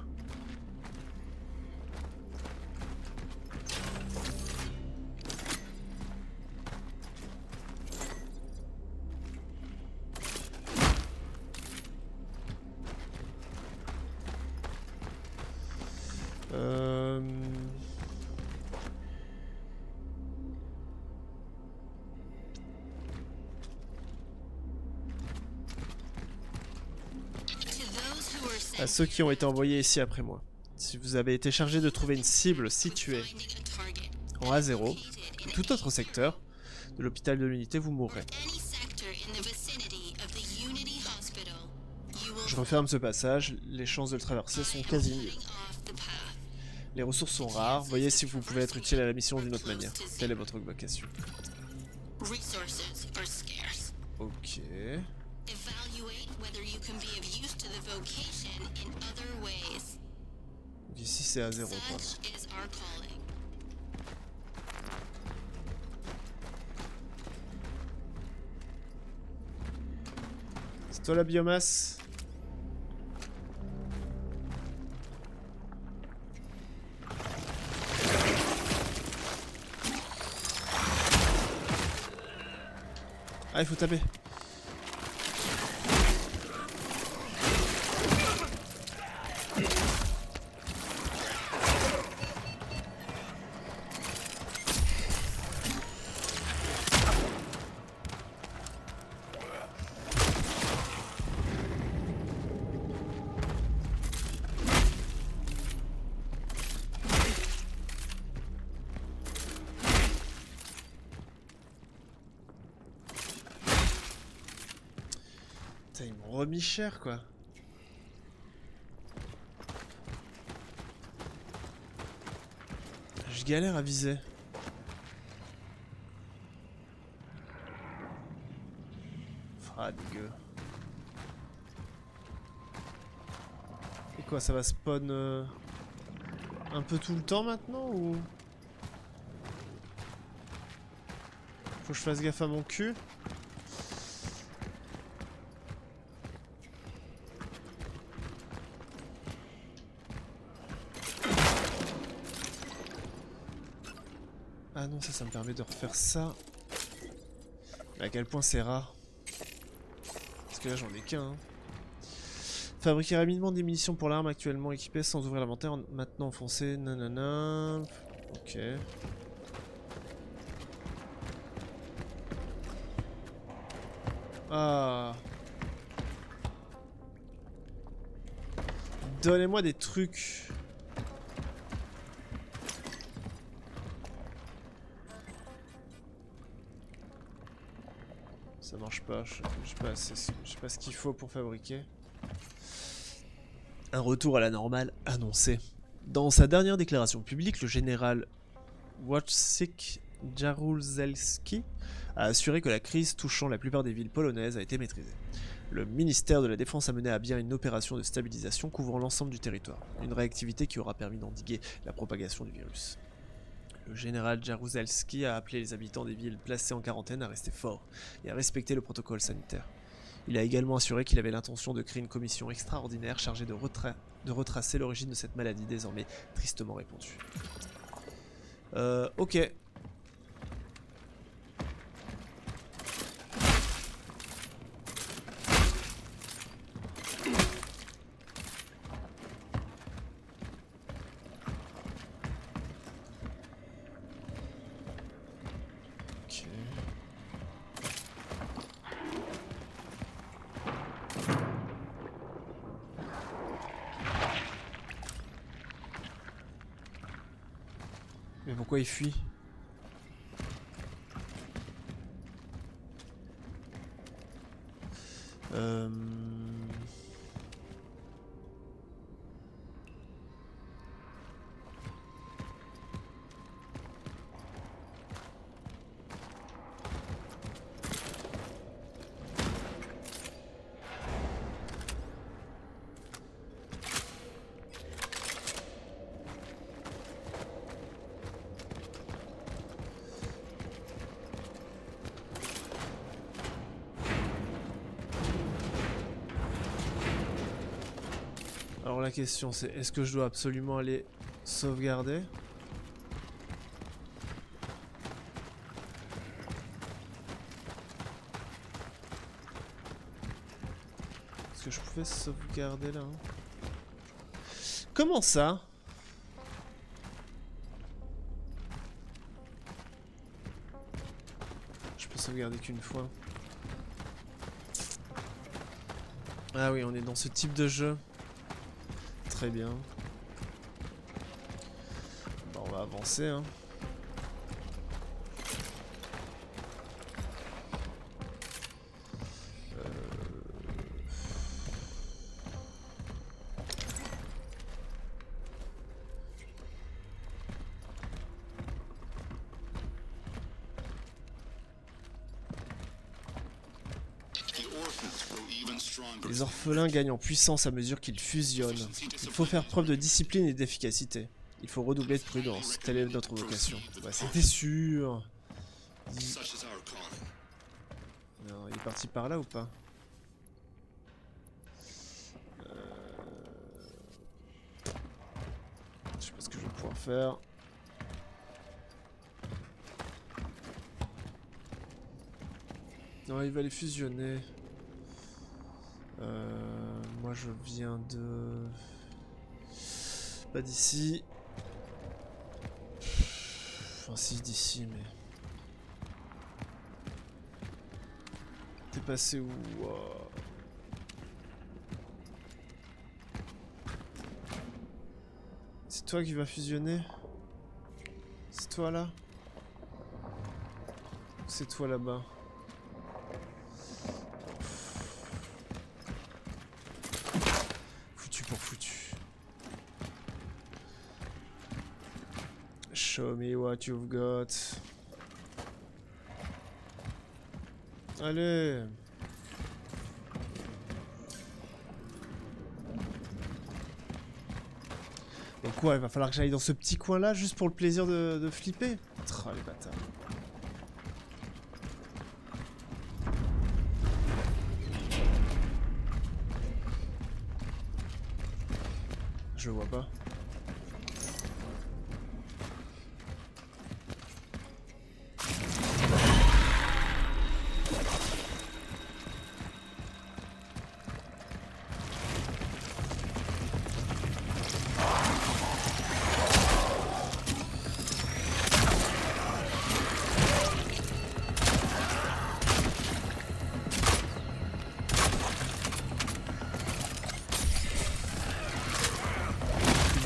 À ceux qui ont été envoyés ici après moi. Si vous avez été chargé de trouver une cible située en A0 ou tout autre secteur de l'hôpital de l'unité, vous mourrez. Je referme ce passage, les chances de le traverser sont quasi nulles. Les ressources sont rares, voyez si vous pouvez être utile à la mission d'une autre manière. Telle est votre vocation. Ok. Donc ici c'est à 0 quoi. C'est toi la biomasse? Ah, il faut taper. Putain, ils m'ont remis cher quoi. Je galère à viser. Ah dégueu. Et quoi, ça va spawn un peu tout le temps maintenant ou... Faut que je fasse gaffe à mon cul. Ah non, ça me permet de refaire ça. Mais à quel point c'est rare. Parce que là j'en ai qu'un. Hein. Fabriquer rapidement des munitions pour l'arme actuellement équipée sans ouvrir l'inventaire, maintenant enfoncé, nanana. Ok. Ah. Donnez-moi des trucs. Ça marche pas, je sais pas ce qu'il faut pour fabriquer. Un retour à la normale annoncé. Dans sa dernière déclaration publique, le général Wojciech Jaruzelski a assuré que la crise touchant la plupart des villes polonaises a été maîtrisée. Le ministère de la Défense a mené à bien une opération de stabilisation couvrant l'ensemble du territoire, une réactivité qui aura permis d'endiguer la propagation du virus. Le général Jaruzelski a appelé les habitants des villes placées en quarantaine à rester forts et à respecter le protocole sanitaire. Il a également assuré qu'il avait l'intention de créer une commission extraordinaire chargée de retracer l'origine de cette maladie, désormais tristement répandue. Ok. Mais pourquoi il fuit? Alors la question c'est, est-ce que je dois absolument aller sauvegarder? Est-ce que je pouvais sauvegarder là, hein? Comment ça? Je peux sauvegarder qu'une fois. Ah oui, on est dans ce type de jeu. Très bien. Bon, on va avancer, hein. Les orphelins gagnent en puissance à mesure qu'ils fusionnent. Il faut faire preuve de discipline et d'efficacité. Il faut redoubler de prudence. Telle est notre vocation. Bah, c'était sûr. Non, il est parti par là ou pas? Je sais pas ce que je vais pouvoir faire. Non, il va les fusionner. Moi je viens de... Pas d'ici. Enfin si, d'ici, mais... T'es passé où? C'est toi qui vas fusionner? C'est toi là? C'est toi là-bas? Pour foutu. Show me what you've got. Allez. Donc quoi, il va falloir que j'aille dans ce petit coin là juste pour le plaisir de flipper. Oh les bâtards. Je vois pas.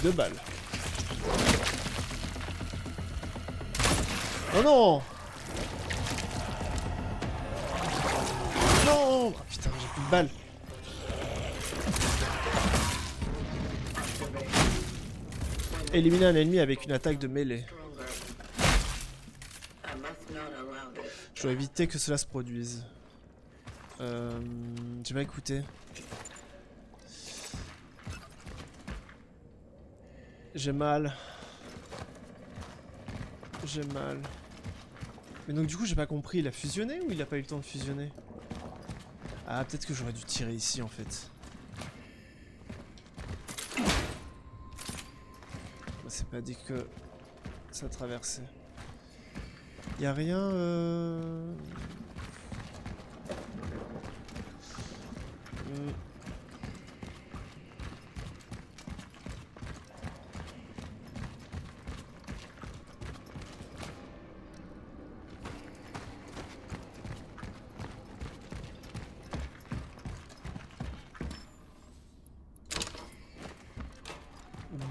Deux balles. Oh non! Non! Ah, putain, j'ai plus de balles. Éliminer un ennemi avec une attaque de mêlée. Je dois éviter que cela se produise. J'ai pas écouté. J'ai mal. J'ai mal. Mais donc du coup j'ai pas compris, il a fusionné ou il a pas eu le temps de fusionner? Ah, peut-être que j'aurais dû tirer ici en fait. C'est pas dit que ça traversait. Y a rien.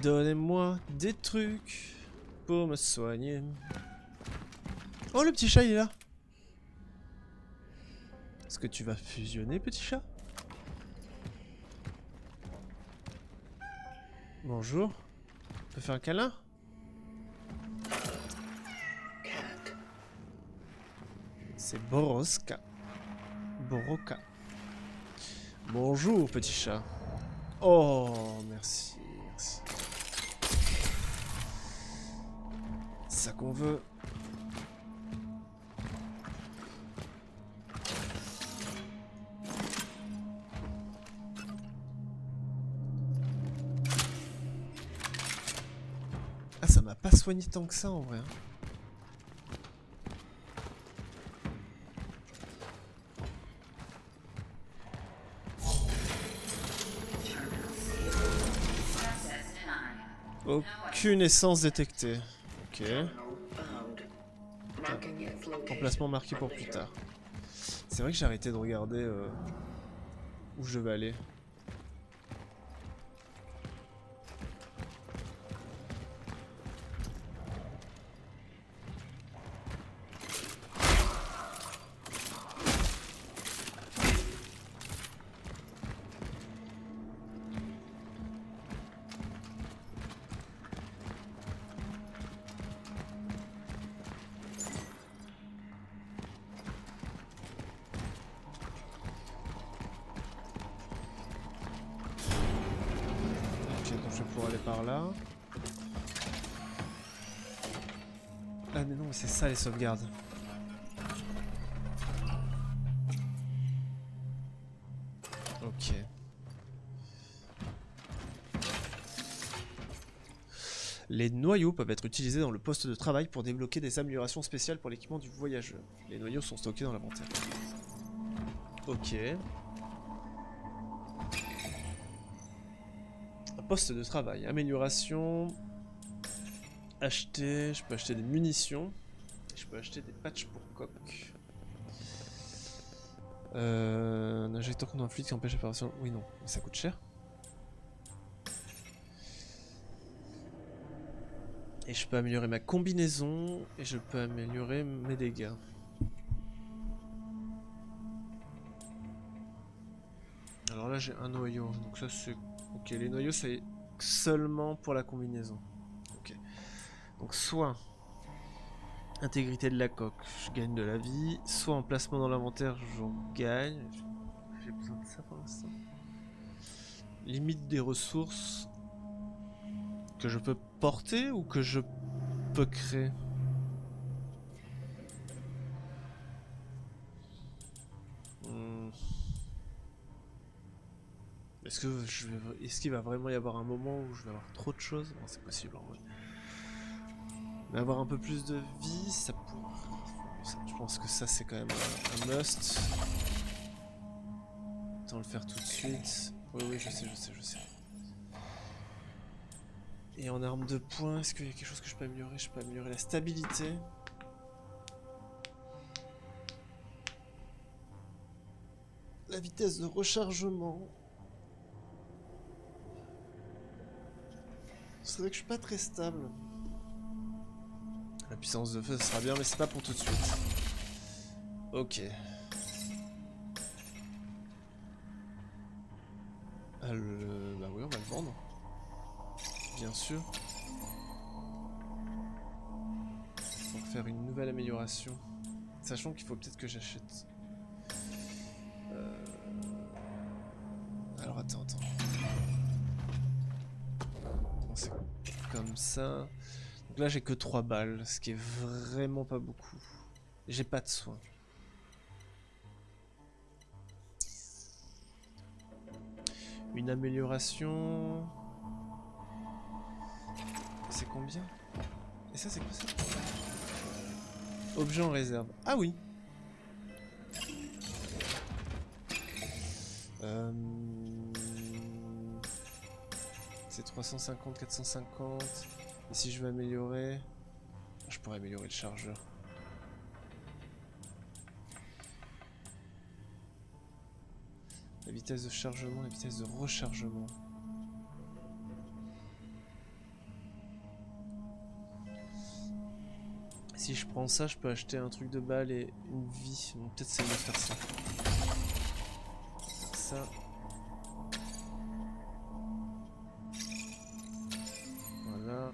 Donnez-moi des trucs pour me soigner. Oh, le petit chat, il est là. Est-ce que tu vas fusionner, petit chat? Bonjour. On peut faire un câlin? Cat. C'est Boroska. Boroka. Bonjour, petit chat. Oh, merci. Merci. C'est ça qu'on veut. Ah, ça m'a pas soigné tant que ça en vrai. Aucune essence détectée. Ok. Found. Marking its location. Emplacement marqué pour plus tard. C'est vrai que j'ai arrêté de regarder où je vais aller. Par là. Ah mais non, c'est ça les sauvegardes. Ok. Les noyaux peuvent être utilisés dans le poste de travail pour débloquer des améliorations spéciales pour l'équipement du voyageur. Les noyaux sont stockés dans l'inventaire. Ok. Poste de travail, amélioration, acheter, je peux acheter des munitions, je peux acheter des patchs pour coq. Un injecteur contre un fluide qui empêche l'apparition. Oui, non, mais ça coûte cher. Et je peux améliorer ma combinaison et je peux améliorer mes dégâts. Alors là, j'ai un noyau, donc ça c'est. Ok, les noyaux c'est seulement pour la combinaison. Ok. Donc soit intégrité de la coque, je gagne de la vie. Soit emplacement dans l'inventaire, j'en gagne. J'ai besoin de ça pour l'instant. Limite des ressources que je peux porter ou que je peux créer. Est-ce qu'il va vraiment y avoir un moment où je vais avoir trop de choses? Non, c'est possible en vrai. Mais avoir un peu plus de vie, ça pourrait... Je pense que ça c'est quand même un must. Autant le faire tout de suite. Oui, oui, je sais. Et en arme de poing, est-ce qu'il y a quelque chose que je peux améliorer? Je peux améliorer la stabilité. La vitesse de rechargement. C'est vrai que je suis pas très stable. La puissance de feu, ça sera bien, mais c'est pas pour tout de suite. Ok. Bah oui, on va le vendre. Bien sûr. Pour faire une nouvelle amélioration. Sachant qu'il faut peut-être que j'achète. Alors attends. C'est comme ça. Donc là j'ai que 3 balles, ce qui est vraiment pas beaucoup. J'ai pas de soins. Une amélioration... C'est combien? Et ça c'est quoi ça? Objet en réserve. Ah oui. C'est 350, 450. Et si je veux améliorer... Je pourrais améliorer le chargeur. La vitesse de chargement, la vitesse de rechargement. Si je prends ça, je peux acheter un truc de balle et une vie. Donc peut-être c'est mieux de faire ça. Ça. Voilà.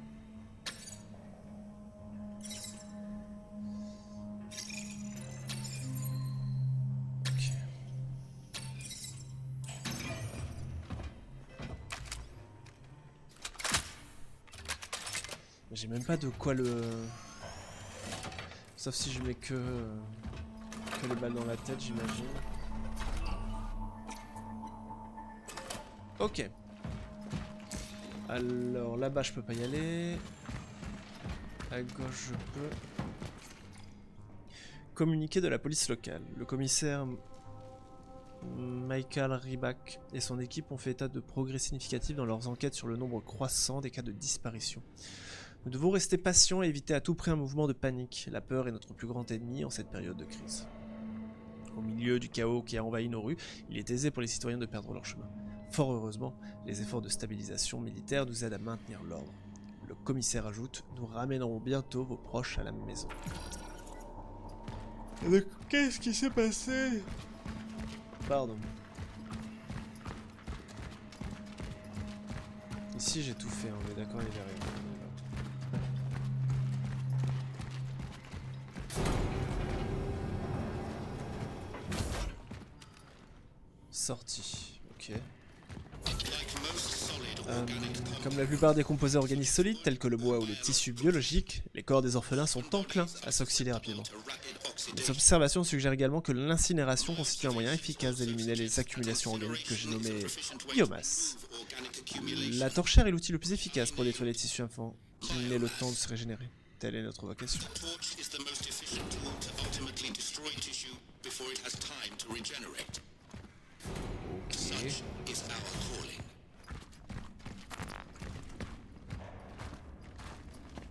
Ok. J'ai même pas de quoi le... Sauf si je mets que les balles dans la tête, j'imagine. Ok. Alors là-bas, je peux pas y aller. À gauche, je peux. Communiqué de la police locale. Le commissaire Michael Riback et son équipe ont fait état de progrès significatifs dans leurs enquêtes sur le nombre croissant des cas de disparition. Nous devons rester patients et éviter à tout prix un mouvement de panique. La peur est notre plus grand ennemi en cette période de crise. Au milieu du chaos qui a envahi nos rues, il est aisé pour les citoyens de perdre leur chemin. Fort heureusement, les efforts de stabilisation militaire nous aident à maintenir l'ordre. Le commissaire ajoute, nous ramènerons bientôt vos proches à la maison. Qu'est-ce qui s'est passé? Pardon. Ici j'ai tout fait, on est d'accord, il y avait rien. Sortie, ok. Comme la plupart des composés organiques solides, tels que le bois ou les tissus biologiques, les corps des orphelins sont enclins à s'oxyder rapidement. Les observations suggèrent également que l'incinération constitue un moyen efficace d'éliminer les accumulations organiques que j'ai nommées biomasse. La torchère est l'outil le plus efficace pour détruire les tissus infants, qu'il n'ait le temps de se régénérer. Telle est notre vocation.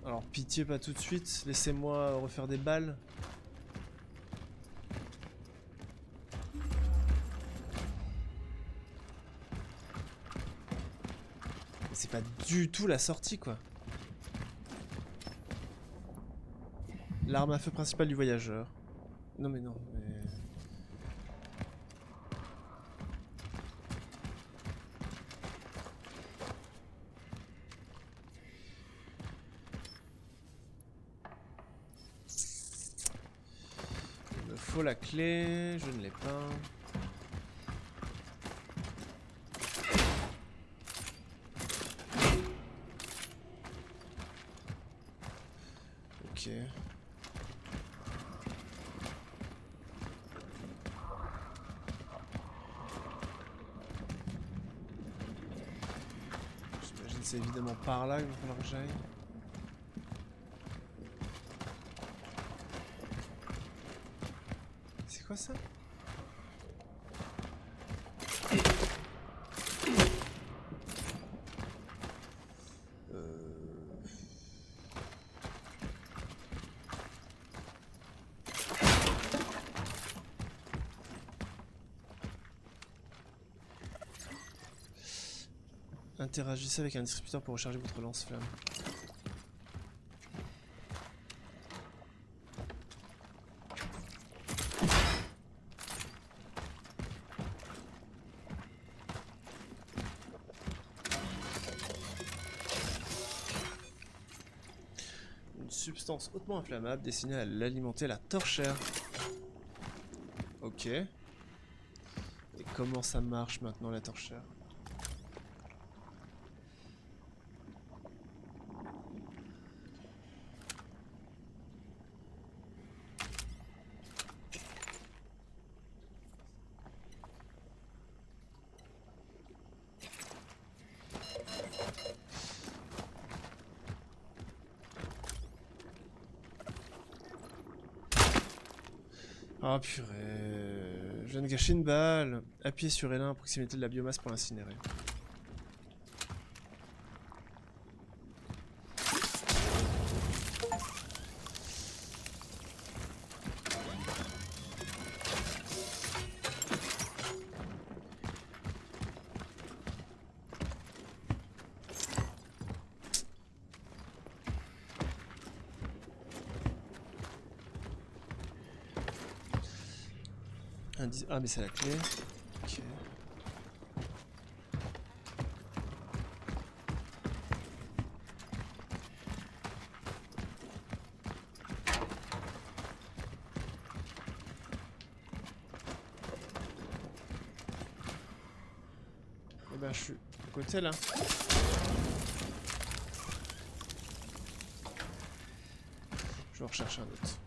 Alors pitié pas tout de suite, laissez-moi refaire des balles. Mais c'est pas du tout la sortie quoi. L'arme à feu principale du voyageur. Non mais non, mais... Il me faut la clé, je ne l'ai pas. Ok. J'imagine c'est évidemment par là qu'il va falloir que j'aille. C'est quoi ça? Interagissez avec un distributeur pour recharger votre lance-flamme. Une substance hautement inflammable destinée à l'alimenter la torchère. Ok. Et comment ça marche maintenant la torchère? Ah purée. Je viens de gâcher une balle. Appuyez sur L1 à proximité de la biomasse pour l'incinérer. Ah mais c'est la clé. Ok. Eh ben je suis à côté là. Je vais en rechercher un autre.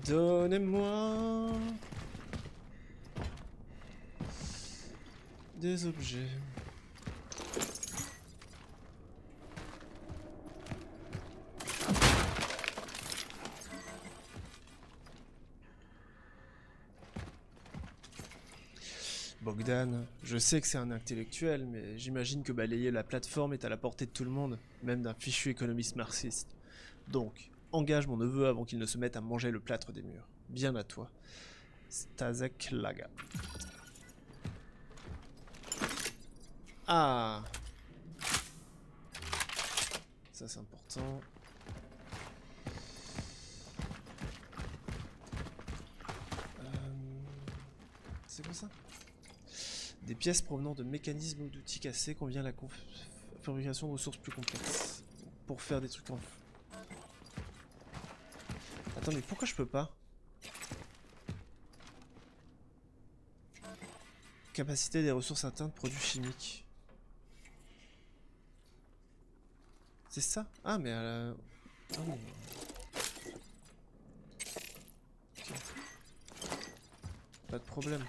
Donnez-moi des objets. Bogdan, je sais que c'est un intellectuel, mais j'imagine que balayer la plateforme est à la portée de tout le monde, même d'un fichu économiste marxiste. Donc, engage mon neveu avant qu'il ne se mette à manger le plâtre des murs. Bien à toi. Stasek Laga. Ah! Ça c'est important. C'est quoi ça? Des pièces provenant de mécanismes ou d'outils cassés convient à la fabrication de ressources plus complexes. Pour faire des trucs en... Attends, mais pourquoi je peux pas? Capacité des ressources atteintes, produits chimiques. C'est ça? Ah, mais ah oui. Ok. Pas de problème.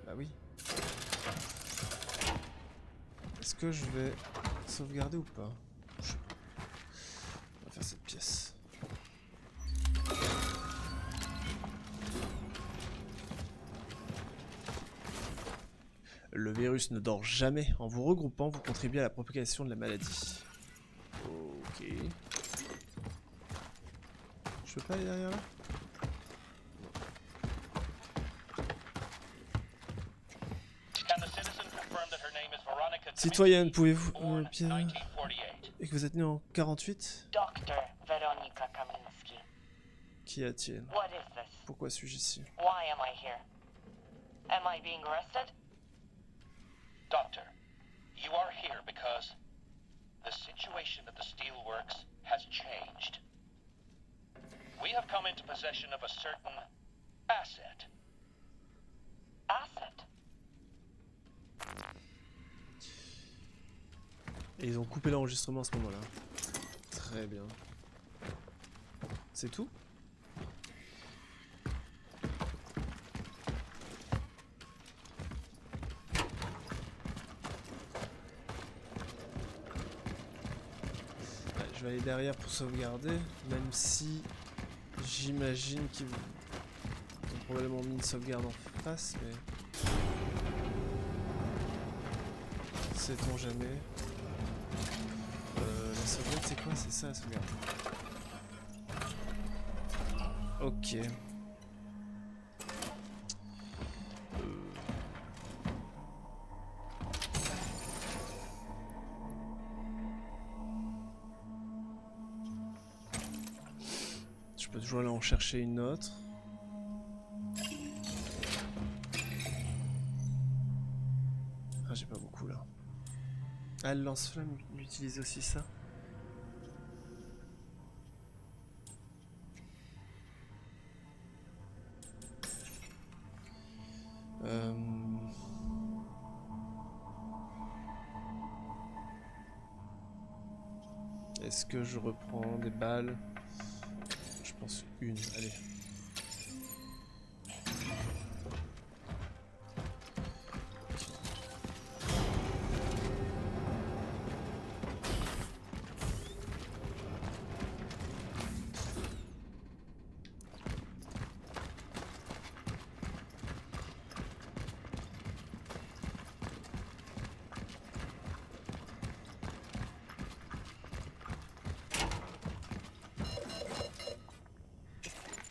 Bah oui. Est-ce que je vais sauvegarder ou pas? Je sais pas. On va faire cette pièce. Le virus ne dort jamais. En vous regroupant, vous contribuez à la propagation de la maladie. Ok. Je peux pas aller derrière là? Citoyenne, pouvez-vous bien... Et que vous êtes né en 48? Dr. Veronica Kaminsky. Qui a-t-il? What is this? Pourquoi suis-je ici? Why am I here? Am I being arrested? Doctor, you are here because the situation at the steelworks has changed. We have come into possession of a certain asset. Asset? Et ils ont coupé l'enregistrement à ce moment-là. Très bien. C'est tout? Ouais, je vais aller derrière pour sauvegarder, même si j'imagine qu'ils ont probablement mis une sauvegarde en face, mais... Sait-on jamais? La sauvegarde c'est quoi? C'est ça la sauvegarde. Ok. Je peux toujours aller en chercher une autre. Ah, le lance-flamme, il utilise aussi ça. Est-ce que je reprends des balles? Je pense une, allez.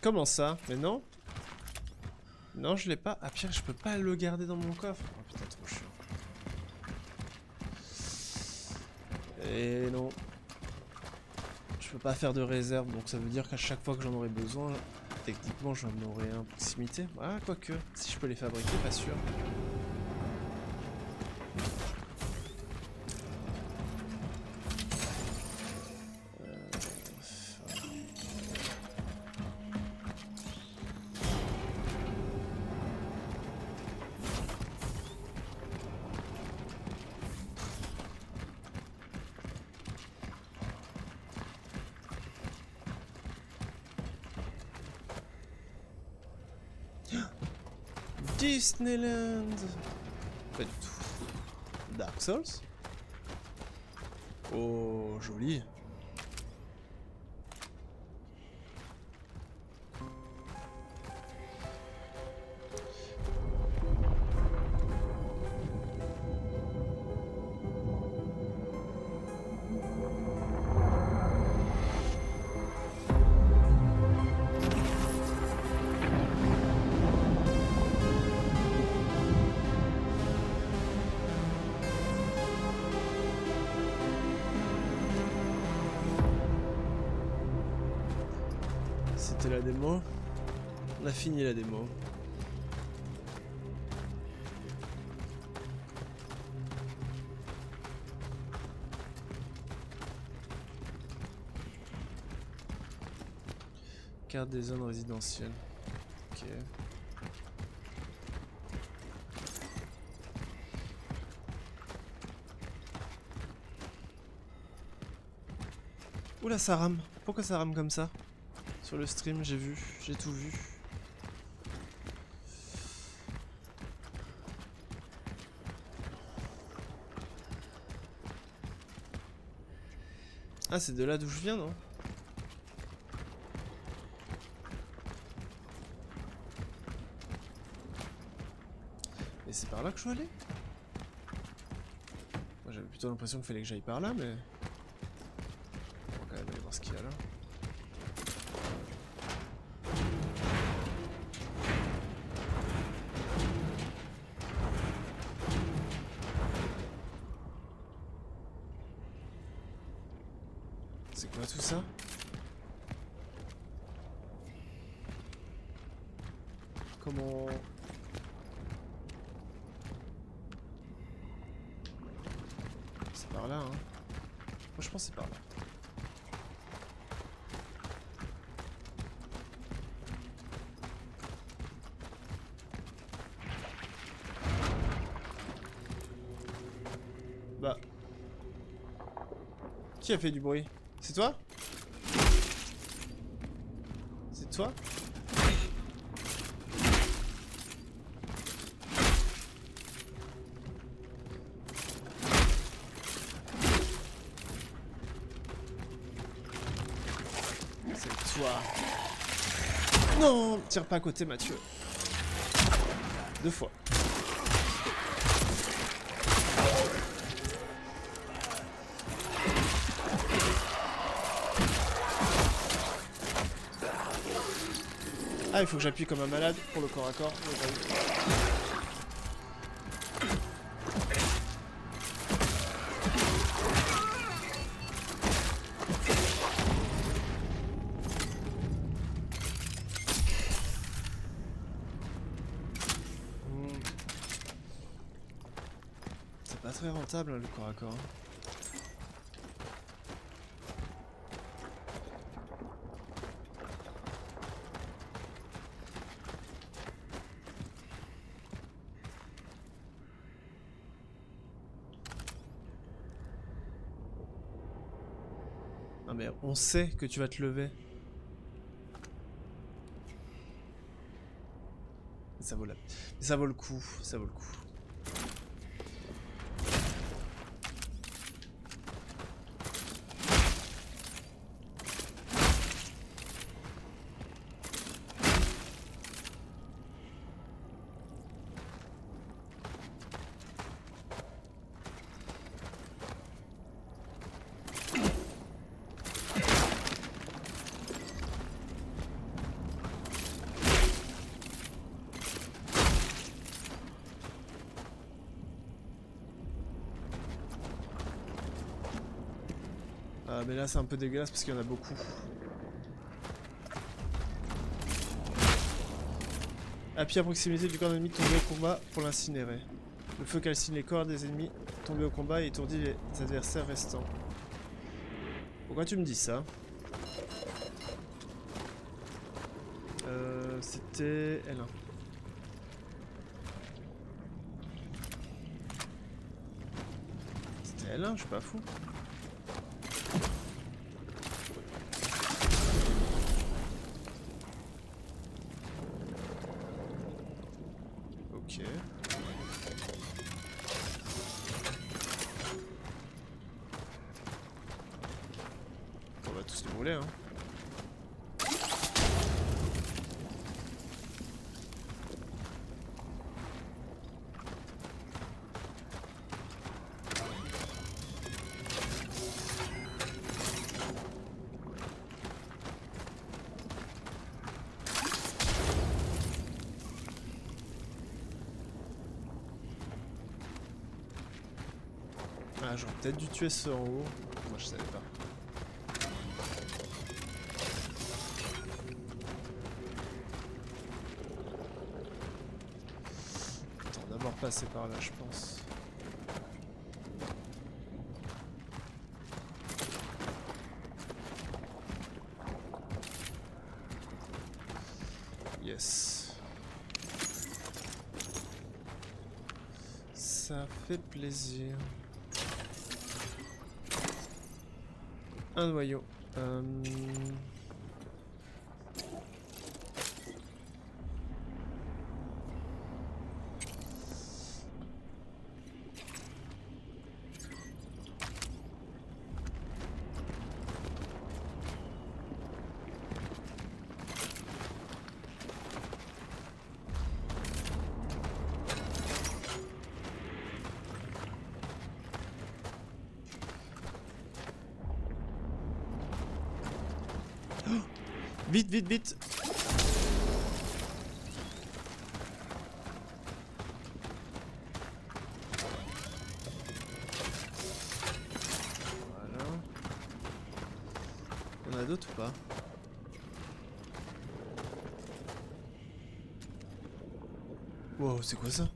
Comment ça? Mais non? Non, je l'ai pas. Ah, pire, je peux pas le garder dans mon coffre. Oh putain, trop chiant. Et non. Je peux pas faire de réserve, donc ça veut dire qu'à chaque fois que j'en aurai besoin, techniquement j'en aurai un à proximité. Ah, quoique, si je peux les fabriquer, pas sûr. Disneyland. Pas du tout. Dark Souls. Oh, joli. C'était la démo. On a fini la démo. Carte des zones résidentielles. Ok. Oula, ça rame. Pourquoi ça rame comme ça? Sur le stream, j'ai vu, j'ai tout vu. Ah, c'est de là d'où je viens, non? Et c'est par là que je dois aller? Moi, j'avais plutôt l'impression qu'il fallait que j'aille par là, mais... On va quand même aller voir ce qu'il y a là. C'est quoi tout ça? Comment... C'est par là, hein. Moi je pense que c'est par là. Bah... Qui a fait du bruit? C'est toi? C'est toi? C'est toi. Non, tire pas à côté, Mathieu. 2 fois. Ah, il faut que j'appuie comme un malade pour le corps à corps. C'est pas très très rentable hein, le corps à corps. Ah mais on sait que tu vas te lever. Ça vaut ça vaut le coup, ça vaut le coup. Ah mais là c'est un peu dégueulasse parce qu'il y en a beaucoup. Appuie à proximité du corps d'ennemi tombé au combat pour l'incinérer. Le feu calcine les corps des ennemis tombés au combat et étourdit les adversaires restants. Pourquoi tu me dis ça? C'était L1. C'était L1, je suis pas fou. Ok. On va tous les rouler, hein. Ah, j'aurais peut-être dû tuer ceux en haut. Moi, je savais pas. Attends, d'abord passer par là, je pense. Yes. Ça fait plaisir. Un noyau. Vite, vite, vite! Voilà. Il y en a d'autres ou pas? Wow, c'est quoi ça?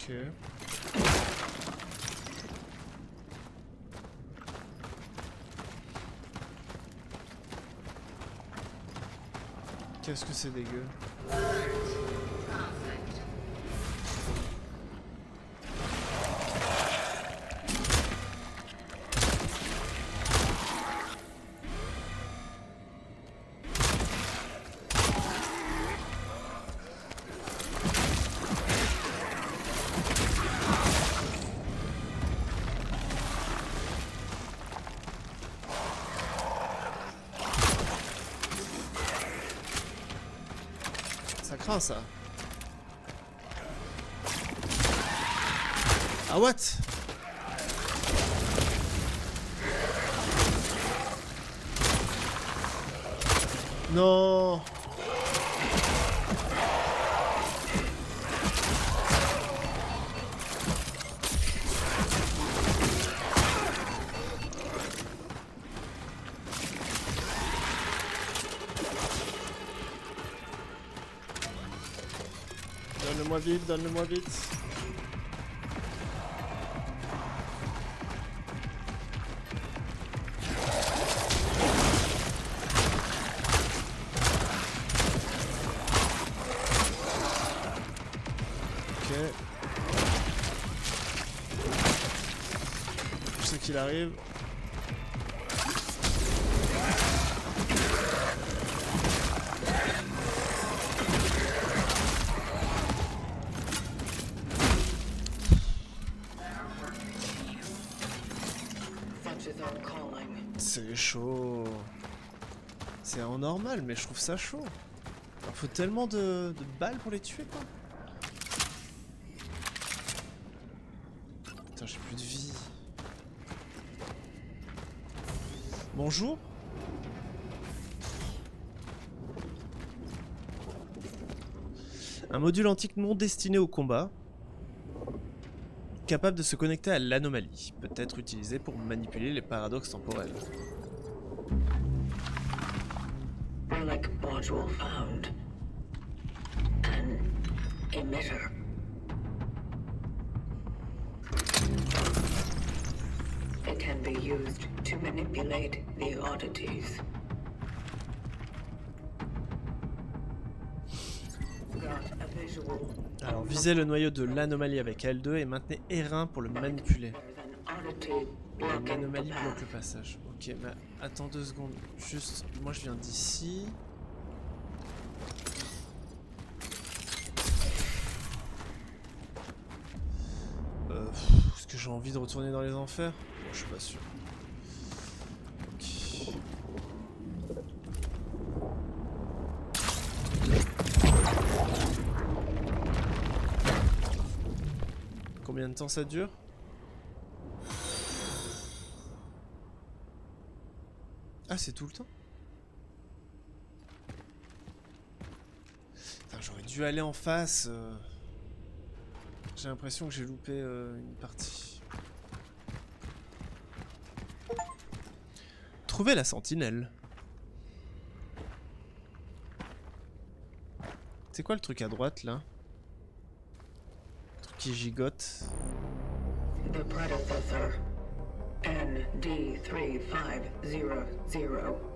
Ok. Qu'est-ce que c'est dégueu? train ça. Ah what? Non. Donne-le-moi vite, donne-le-moi vite. Je sais qu'il arrive. C'est chaud. C'est en normal, mais je trouve ça chaud. Il faut tellement de balles pour les tuer, quoi. Putain, j'ai plus de vie. Bonjour. Un module antique non destiné au combat. Capable de se connecter à l'anomalie. Peut être utilisé pour manipuler les paradoxes temporels. Relic module found. An emitter. It can be used to manipulate the oddities. Got a visual. Alors, visez le noyau de l'anomalie avec L2 et maintenez R1 pour le manipuler. L'anomalie bloque le passage. Ok, mais attends 2 secondes. Juste, moi je viens d'ici. Est-ce que j'ai envie de retourner dans les enfers? Bon, je suis pas sûr. Ok. Combien de temps ça dure? Ah, c'est tout le temps? Putain, j'aurais dû aller en face. J'ai l'impression que j'ai loupé une partie. Trouver la sentinelle. C'est quoi le truc à droite là? Le truc qui gigote. The predecessor. ND3500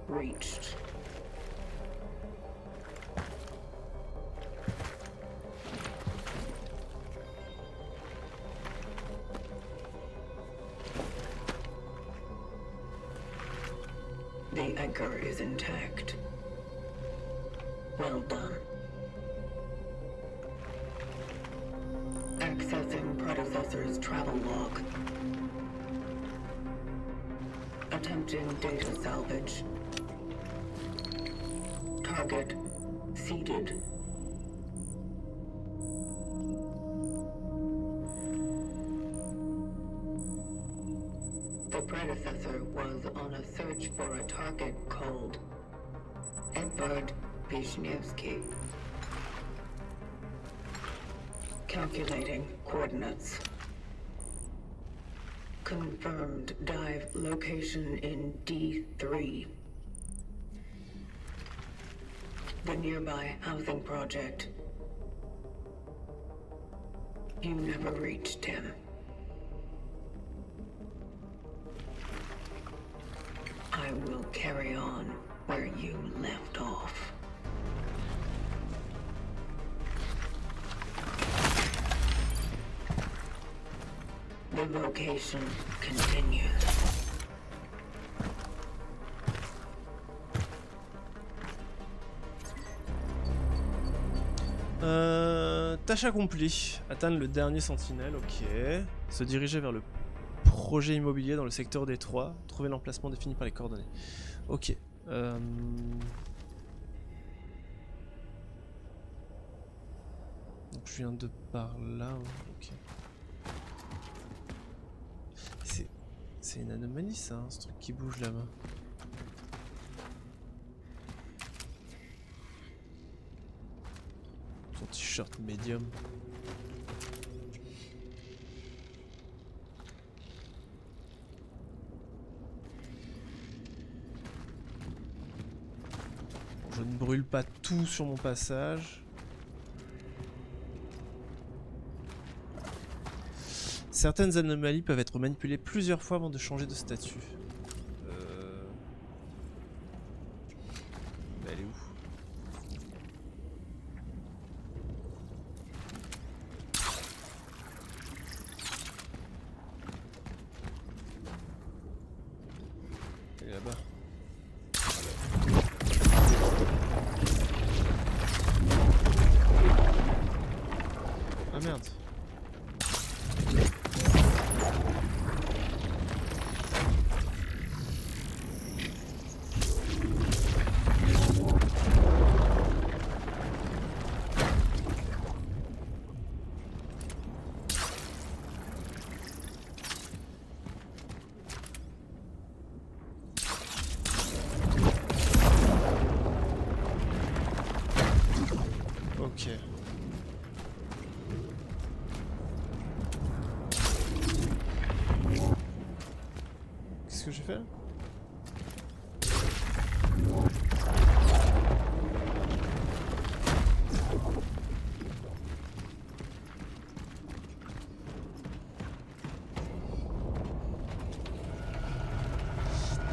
reached. The anchor is intact. Well done. Accessing predecessor's travel log. Attempting data salvage. Target seeded. The predecessor was on a search for a target called Edvard Wisniewski. Calculating coordinates. Confirmed dive location in D3. The nearby housing project. You never reached him. I will carry on where you left off. The location continues. Tâche accomplie. Atteindre le dernier sentinelle, ok. Se diriger vers le projet immobilier dans le secteur Détroit. Trouver l'emplacement défini par les coordonnées. Ok. Donc je viens de par là, ok. C'est une anomalie ça, hein, ce truc qui bouge là-bas. Son t-shirt médium. Bon, je ne brûle pas tout sur mon passage. Certaines anomalies peuvent être manipulées plusieurs fois avant de changer de statut. Mais elle est où? Elle est là-bas. Ah merde. Ok. Qu'est-ce que j'ai fait là?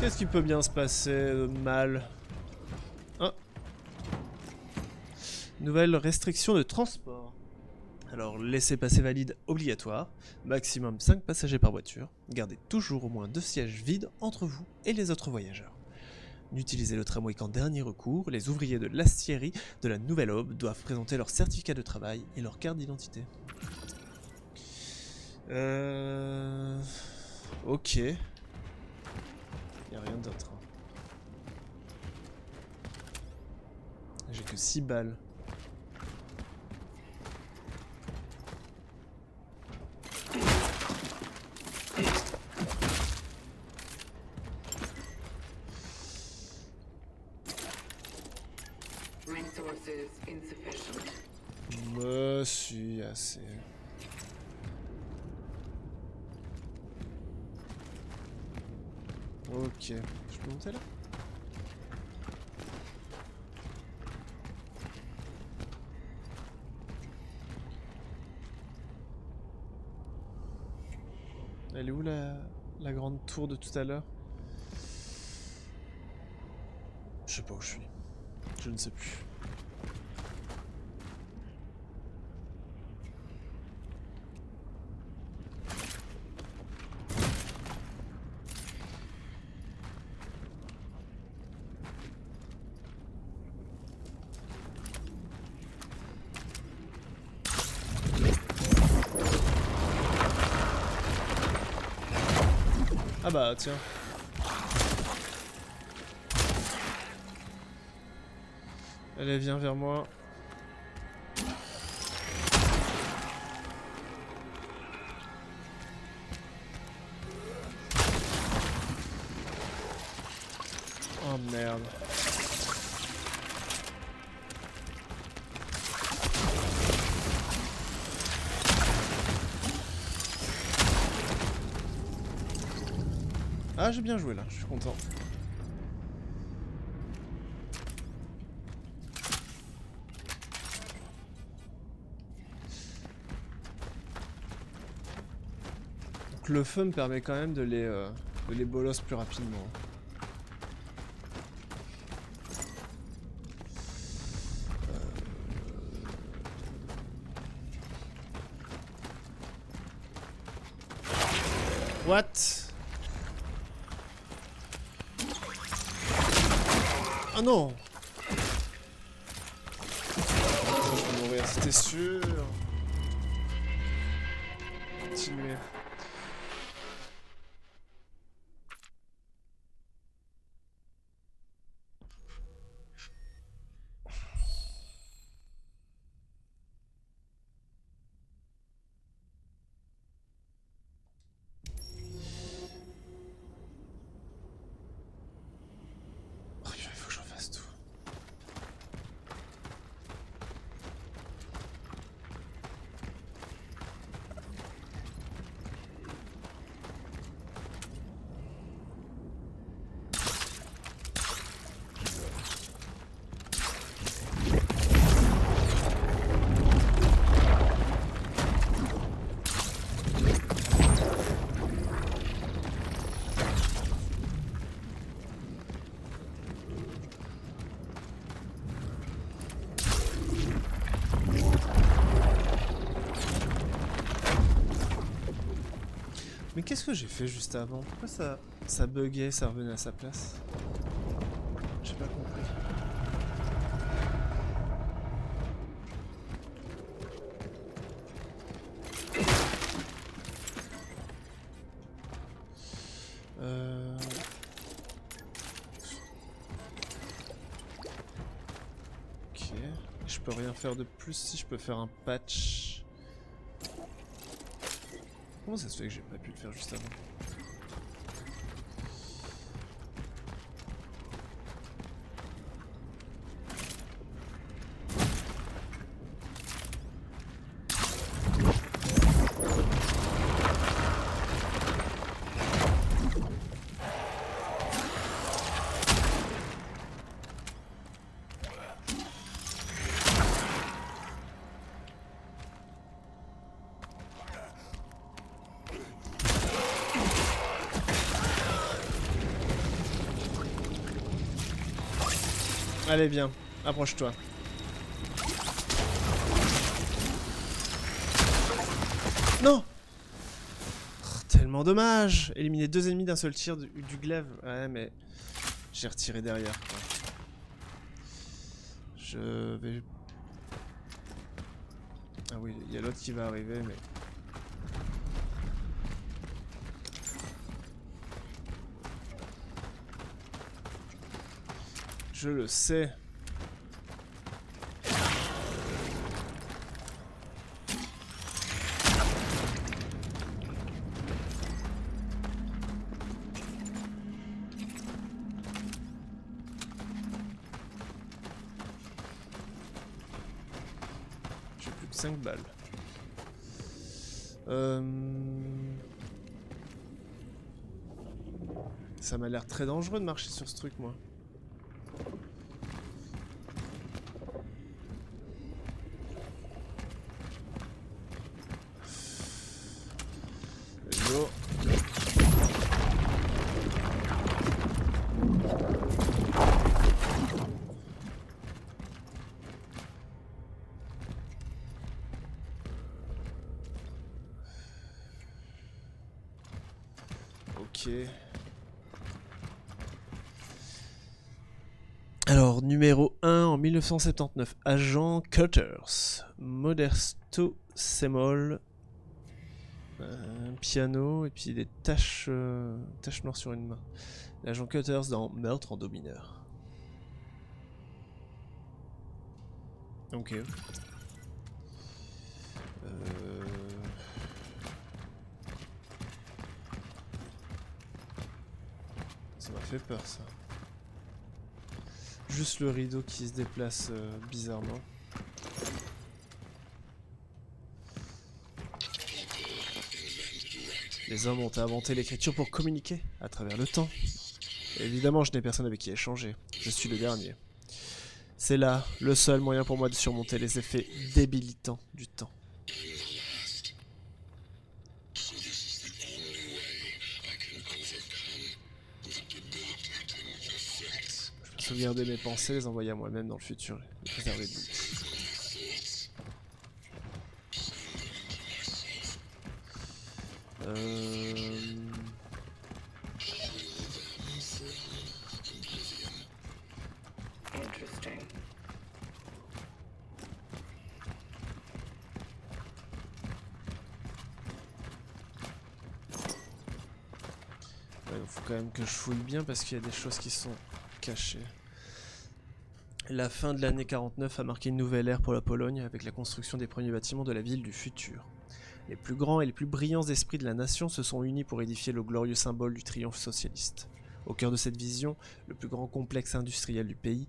Qu'est-ce qui peut bien se passer de mal? Ah. Nouvelle restriction de transport. Alors, laissez-passer valide obligatoire, maximum 5 passagers par voiture, gardez toujours au moins 2 sièges vides entre vous et les autres voyageurs. N'utilisez le tramway qu'en dernier recours, les ouvriers de l'aciérie de la Nouvelle Aube doivent présenter leur certificat de travail et leur carte d'identité. Ok. Y a rien d'autre. Hein. J'ai que 6 balles. Resources insufficient. Me suis assez. Ok. Je peux monter là? Elle est où la grande tour de tout à l'heure? Je sais pas où je suis. Je ne sais plus. Ah bah tiens. Allez, viens vers moi. Oh merde. Ah, j'ai bien joué là, je suis content. Donc le feu me permet quand même de les bolos plus rapidement. What? Ah non! Je vais mourir, c'était sûr. Continuez. Mais qu'est-ce que j'ai fait juste avant? Pourquoi ça buguait, ça revenait à sa place? J'ai pas compris. Ok. Je peux rien faire de plus. Si je peux faire un patch. Comment ça se fait que j'ai pas pu le faire juste avant? Allez, viens, approche-toi. Non! Oh, tellement dommage! Éliminer 2 ennemis d'un seul tir du glaive. Ouais, mais j'ai retiré derrière, quoi. Je vais... Ah oui, il y a l'autre qui va arriver, mais... Je le sais. J'ai plus que 5 balles. Ça m'a l'air très dangereux de marcher sur ce truc, moi. Ok. Alors, numéro 1 en 1979, agent Cutters, Modesto Semol, un piano et puis des taches noires sur une main. L'agent Cutters dans Meurtre en dos mineur. Ok. Ça m'a fait peur, ça. Juste le rideau qui se déplace bizarrement. Les hommes ont inventé l'écriture pour communiquer à travers le temps. Évidemment, je n'ai personne avec qui échanger. Je suis le dernier. C'est là le seul moyen pour moi de surmonter les effets débilitants du temps. Sauvegarder mes pensées, les envoyer à moi-même dans le futur, les préserver de l'oubli. Interesting. Ouais, faut quand même que je fouille bien parce qu'il y a des choses qui sont cachées. La fin de l'année 49 a marqué une nouvelle ère pour la Pologne avec la construction des premiers bâtiments de la ville du futur. Les plus grands et les plus brillants esprits de la nation se sont unis pour édifier le glorieux symbole du triomphe socialiste. Au cœur de cette vision, le plus grand complexe industriel du pays,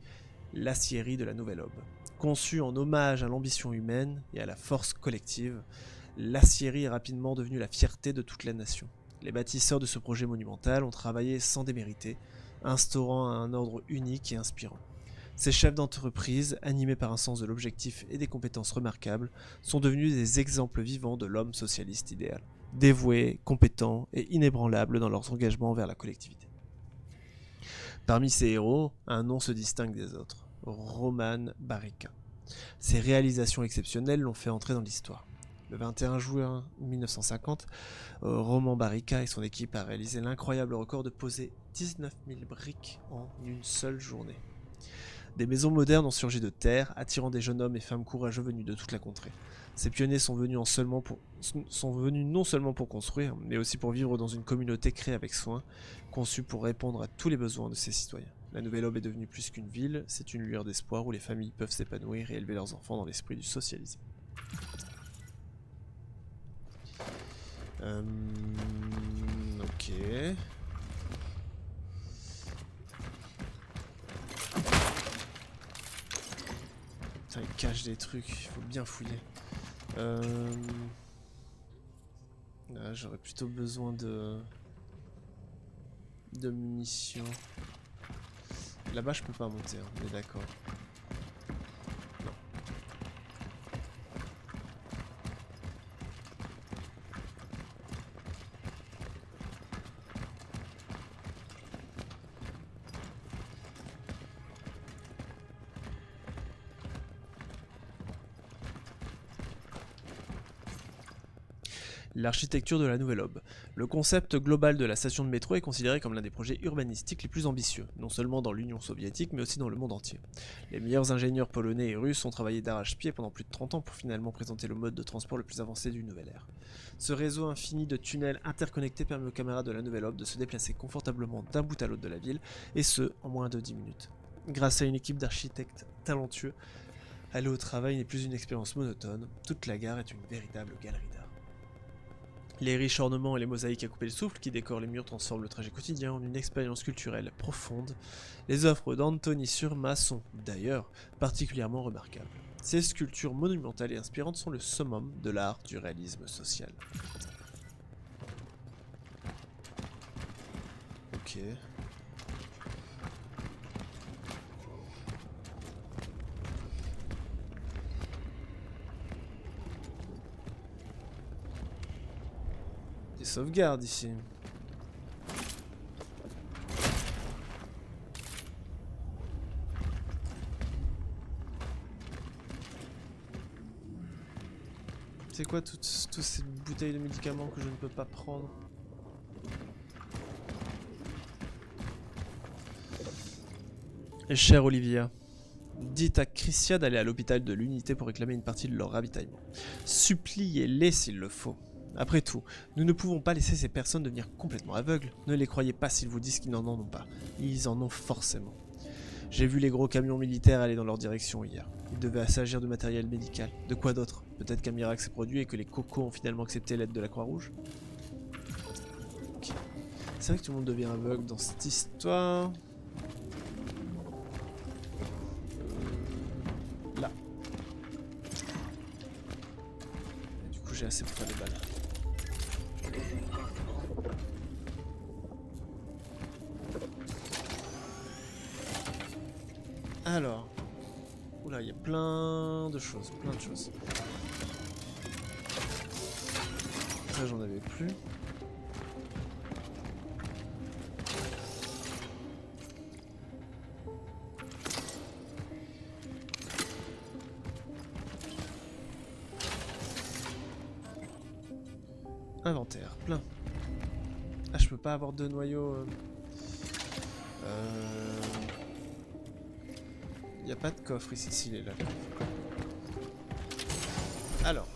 l'aciérie de la Nouvelle Aube. Conçue en hommage à l'ambition humaine et à la force collective, l'aciérie est rapidement devenue la fierté de toute la nation. Les bâtisseurs de ce projet monumental ont travaillé sans démériter, instaurant un ordre unique et inspirant. Ces chefs d'entreprise, animés par un sens de l'objectif et des compétences remarquables, sont devenus des exemples vivants de l'homme socialiste idéal, dévoués, compétents et inébranlables dans leurs engagements envers la collectivité. Parmi ces héros, un nom se distingue des autres, Roman Baryka. Ses réalisations exceptionnelles l'ont fait entrer dans l'histoire. Le 21 juin 1950, Roman Barica et son équipe a réalisé l'incroyable record de poser 19 000 briques en une seule journée. Des maisons modernes ont surgi de terre, attirant des jeunes hommes et femmes courageux venus de toute la contrée. Ces pionniers sont venus non seulement pour construire, mais aussi pour vivre dans une communauté créée avec soin, conçue pour répondre à tous les besoins de ses citoyens. La Nouvelle Aube est devenue plus qu'une ville, c'est une lueur d'espoir où les familles peuvent s'épanouir et élever leurs enfants dans l'esprit du socialisme. Ok. Putain, il cache des trucs, il faut bien fouiller. J'aurais plutôt besoin de munitions. Là-bas, je peux pas monter, hein, mais d'accord. Non. L'architecture de la Nouvelle Aube. Le concept global de la station de métro est considéré comme l'un des projets urbanistiques les plus ambitieux, non seulement dans l'Union soviétique, mais aussi dans le monde entier. Les meilleurs ingénieurs polonais et russes ont travaillé d'arrache-pied pendant plus de 30 ans pour finalement présenter le mode de transport le plus avancé du nouvel ère. Ce réseau infini de tunnels interconnectés permet aux caméras de la Nouvelle Aube de se déplacer confortablement d'un bout à l'autre de la ville, et ce, en moins de 10 minutes. Grâce à une équipe d'architectes talentueux, aller au travail n'est plus une expérience monotone, toute la gare est une véritable galerie d'art. Les riches ornements et les mosaïques à couper le souffle qui décorent les murs transforment le trajet quotidien en une expérience culturelle profonde. Les œuvres d'Anthony Surma sont, d'ailleurs, particulièrement remarquables. Ces sculptures monumentales et inspirantes sont le summum de l'art du réalisme social. Ok. Des sauvegardes ici. C'est quoi toutes ces bouteilles de médicaments que je ne peux pas prendre? Et chère Olivia, dites à Christia d'aller à l'hôpital de l'unité pour réclamer une partie de leur ravitaillement. Suppliez-les s'il le faut. Après tout, nous ne pouvons pas laisser ces personnes devenir complètement aveugles. Ne les croyez pas s'ils vous disent qu'ils n'en ont pas. Ils en ont forcément. J'ai vu les gros camions militaires aller dans leur direction hier. Il devait s'agir de matériel médical. De quoi d'autre? Peut-être qu'un miracle s'est produit et que les cocos ont finalement accepté l'aide de la Croix-Rouge. Okay. C'est vrai que tout le monde devient aveugle dans cette histoire. Là. Et du coup j'ai assez pour faire des balles. Alors, oula, il y a plein de choses, Ça, j'en avais plus. Inventaire, plein. Ah, je peux pas avoir deux noyaux. Y a pas de coffre ici, s'il est là. Alors.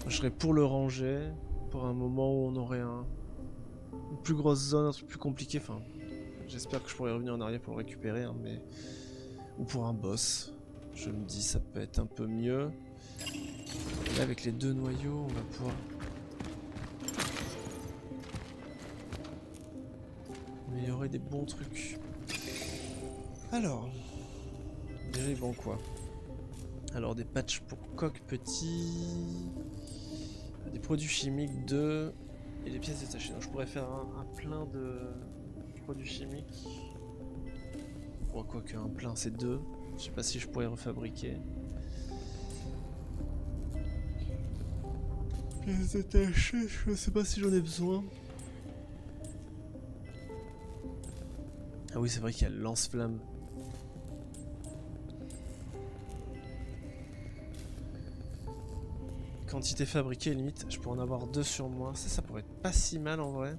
Je serais pour le ranger, pour un moment où on aurait une plus grosse zone, un truc plus compliqué. Enfin, j'espère que je pourrai revenir en arrière pour le récupérer, hein, mais... Ou pour un boss. Je me dis, ça peut être un peu mieux. Et là, avec les deux noyaux, on va pouvoir... améliorer des bons trucs. Alors... Déjà, bon quoi. Alors, des patchs pour coq petit... Des produits chimiques 2... Et des pièces détachées. Donc, je pourrais faire un plein de produits chimiques. Bon, quoique un plein c'est 2. Je sais pas si je pourrais refabriquer. Pièces détachées, je sais pas si j'en ai besoin. Ah oui, c'est vrai qu'il y a le lance-flamme. Quantité fabriquée, limite, je pourrais en avoir 2 sur moi. Ça pourrait être pas si mal en vrai.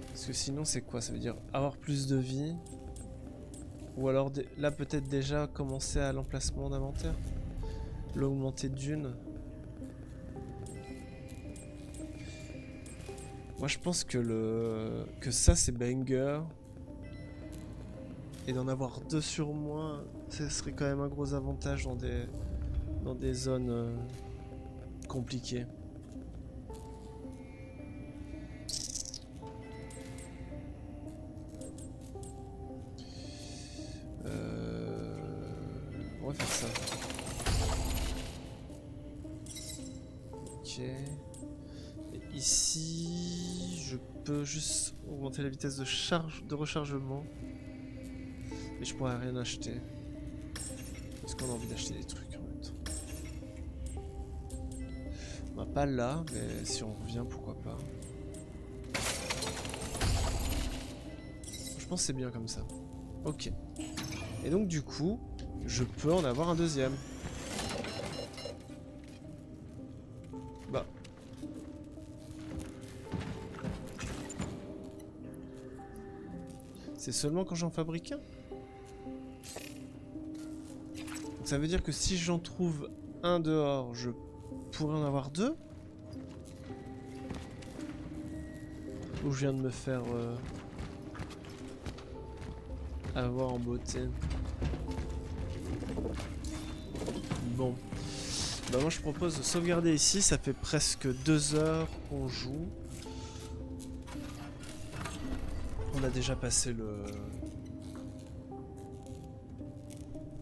Parce que sinon, c'est quoi? Ça veut dire avoir plus de vie. Ou alors, là, peut-être déjà commencer à l'emplacement d'inventaire. L'augmenter d'une. Moi, je pense que ça, c'est banger. Et d'en avoir 2 sur moi, ce serait quand même un gros avantage dans des zones compliquées. On va faire ça. Ok. Et ici, je peux juste augmenter la vitesse de rechargement. Mais je pourrais rien acheter. Est-ce qu'on a envie d'acheter des trucs en même temps? On va pas là, mais si on revient, pourquoi pas. Je pense que c'est bien comme ça. Ok. Et donc du coup, je peux en avoir un deuxième. Bah. C'est seulement quand j'en fabrique un? Donc ça veut dire que si j'en trouve un dehors, je pourrais en avoir 2? Ou je viens de me faire avoir en beauté? Bon. Bah moi je propose de sauvegarder ici, ça fait presque 2 heures qu'on joue. On a déjà passé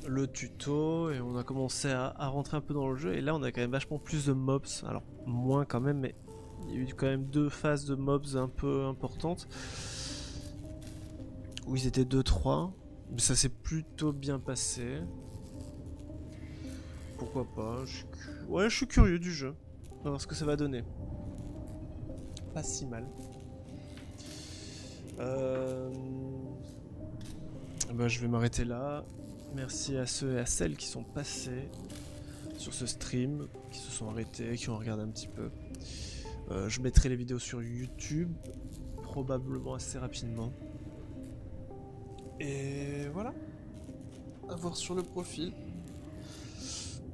le tuto et on a commencé à rentrer un peu dans le jeu, et là on a quand même vachement plus de mobs, alors moins quand même, mais il y a eu quand même 2 phases de mobs un peu importantes où ils étaient 2-3, mais ça s'est plutôt bien passé. Pourquoi pas, ouais, je suis curieux du jeu, on va voir ce que ça va donner. Pas si mal. Bah, je vais m'arrêter là. Merci à ceux et à celles qui sont passés sur ce stream, qui se sont arrêtés, qui ont regardé un petit peu. Je mettrai les vidéos sur YouTube, probablement assez rapidement. Et voilà. À voir sur le profil.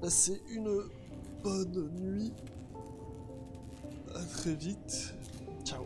Passez une bonne nuit. À très vite. Ciao.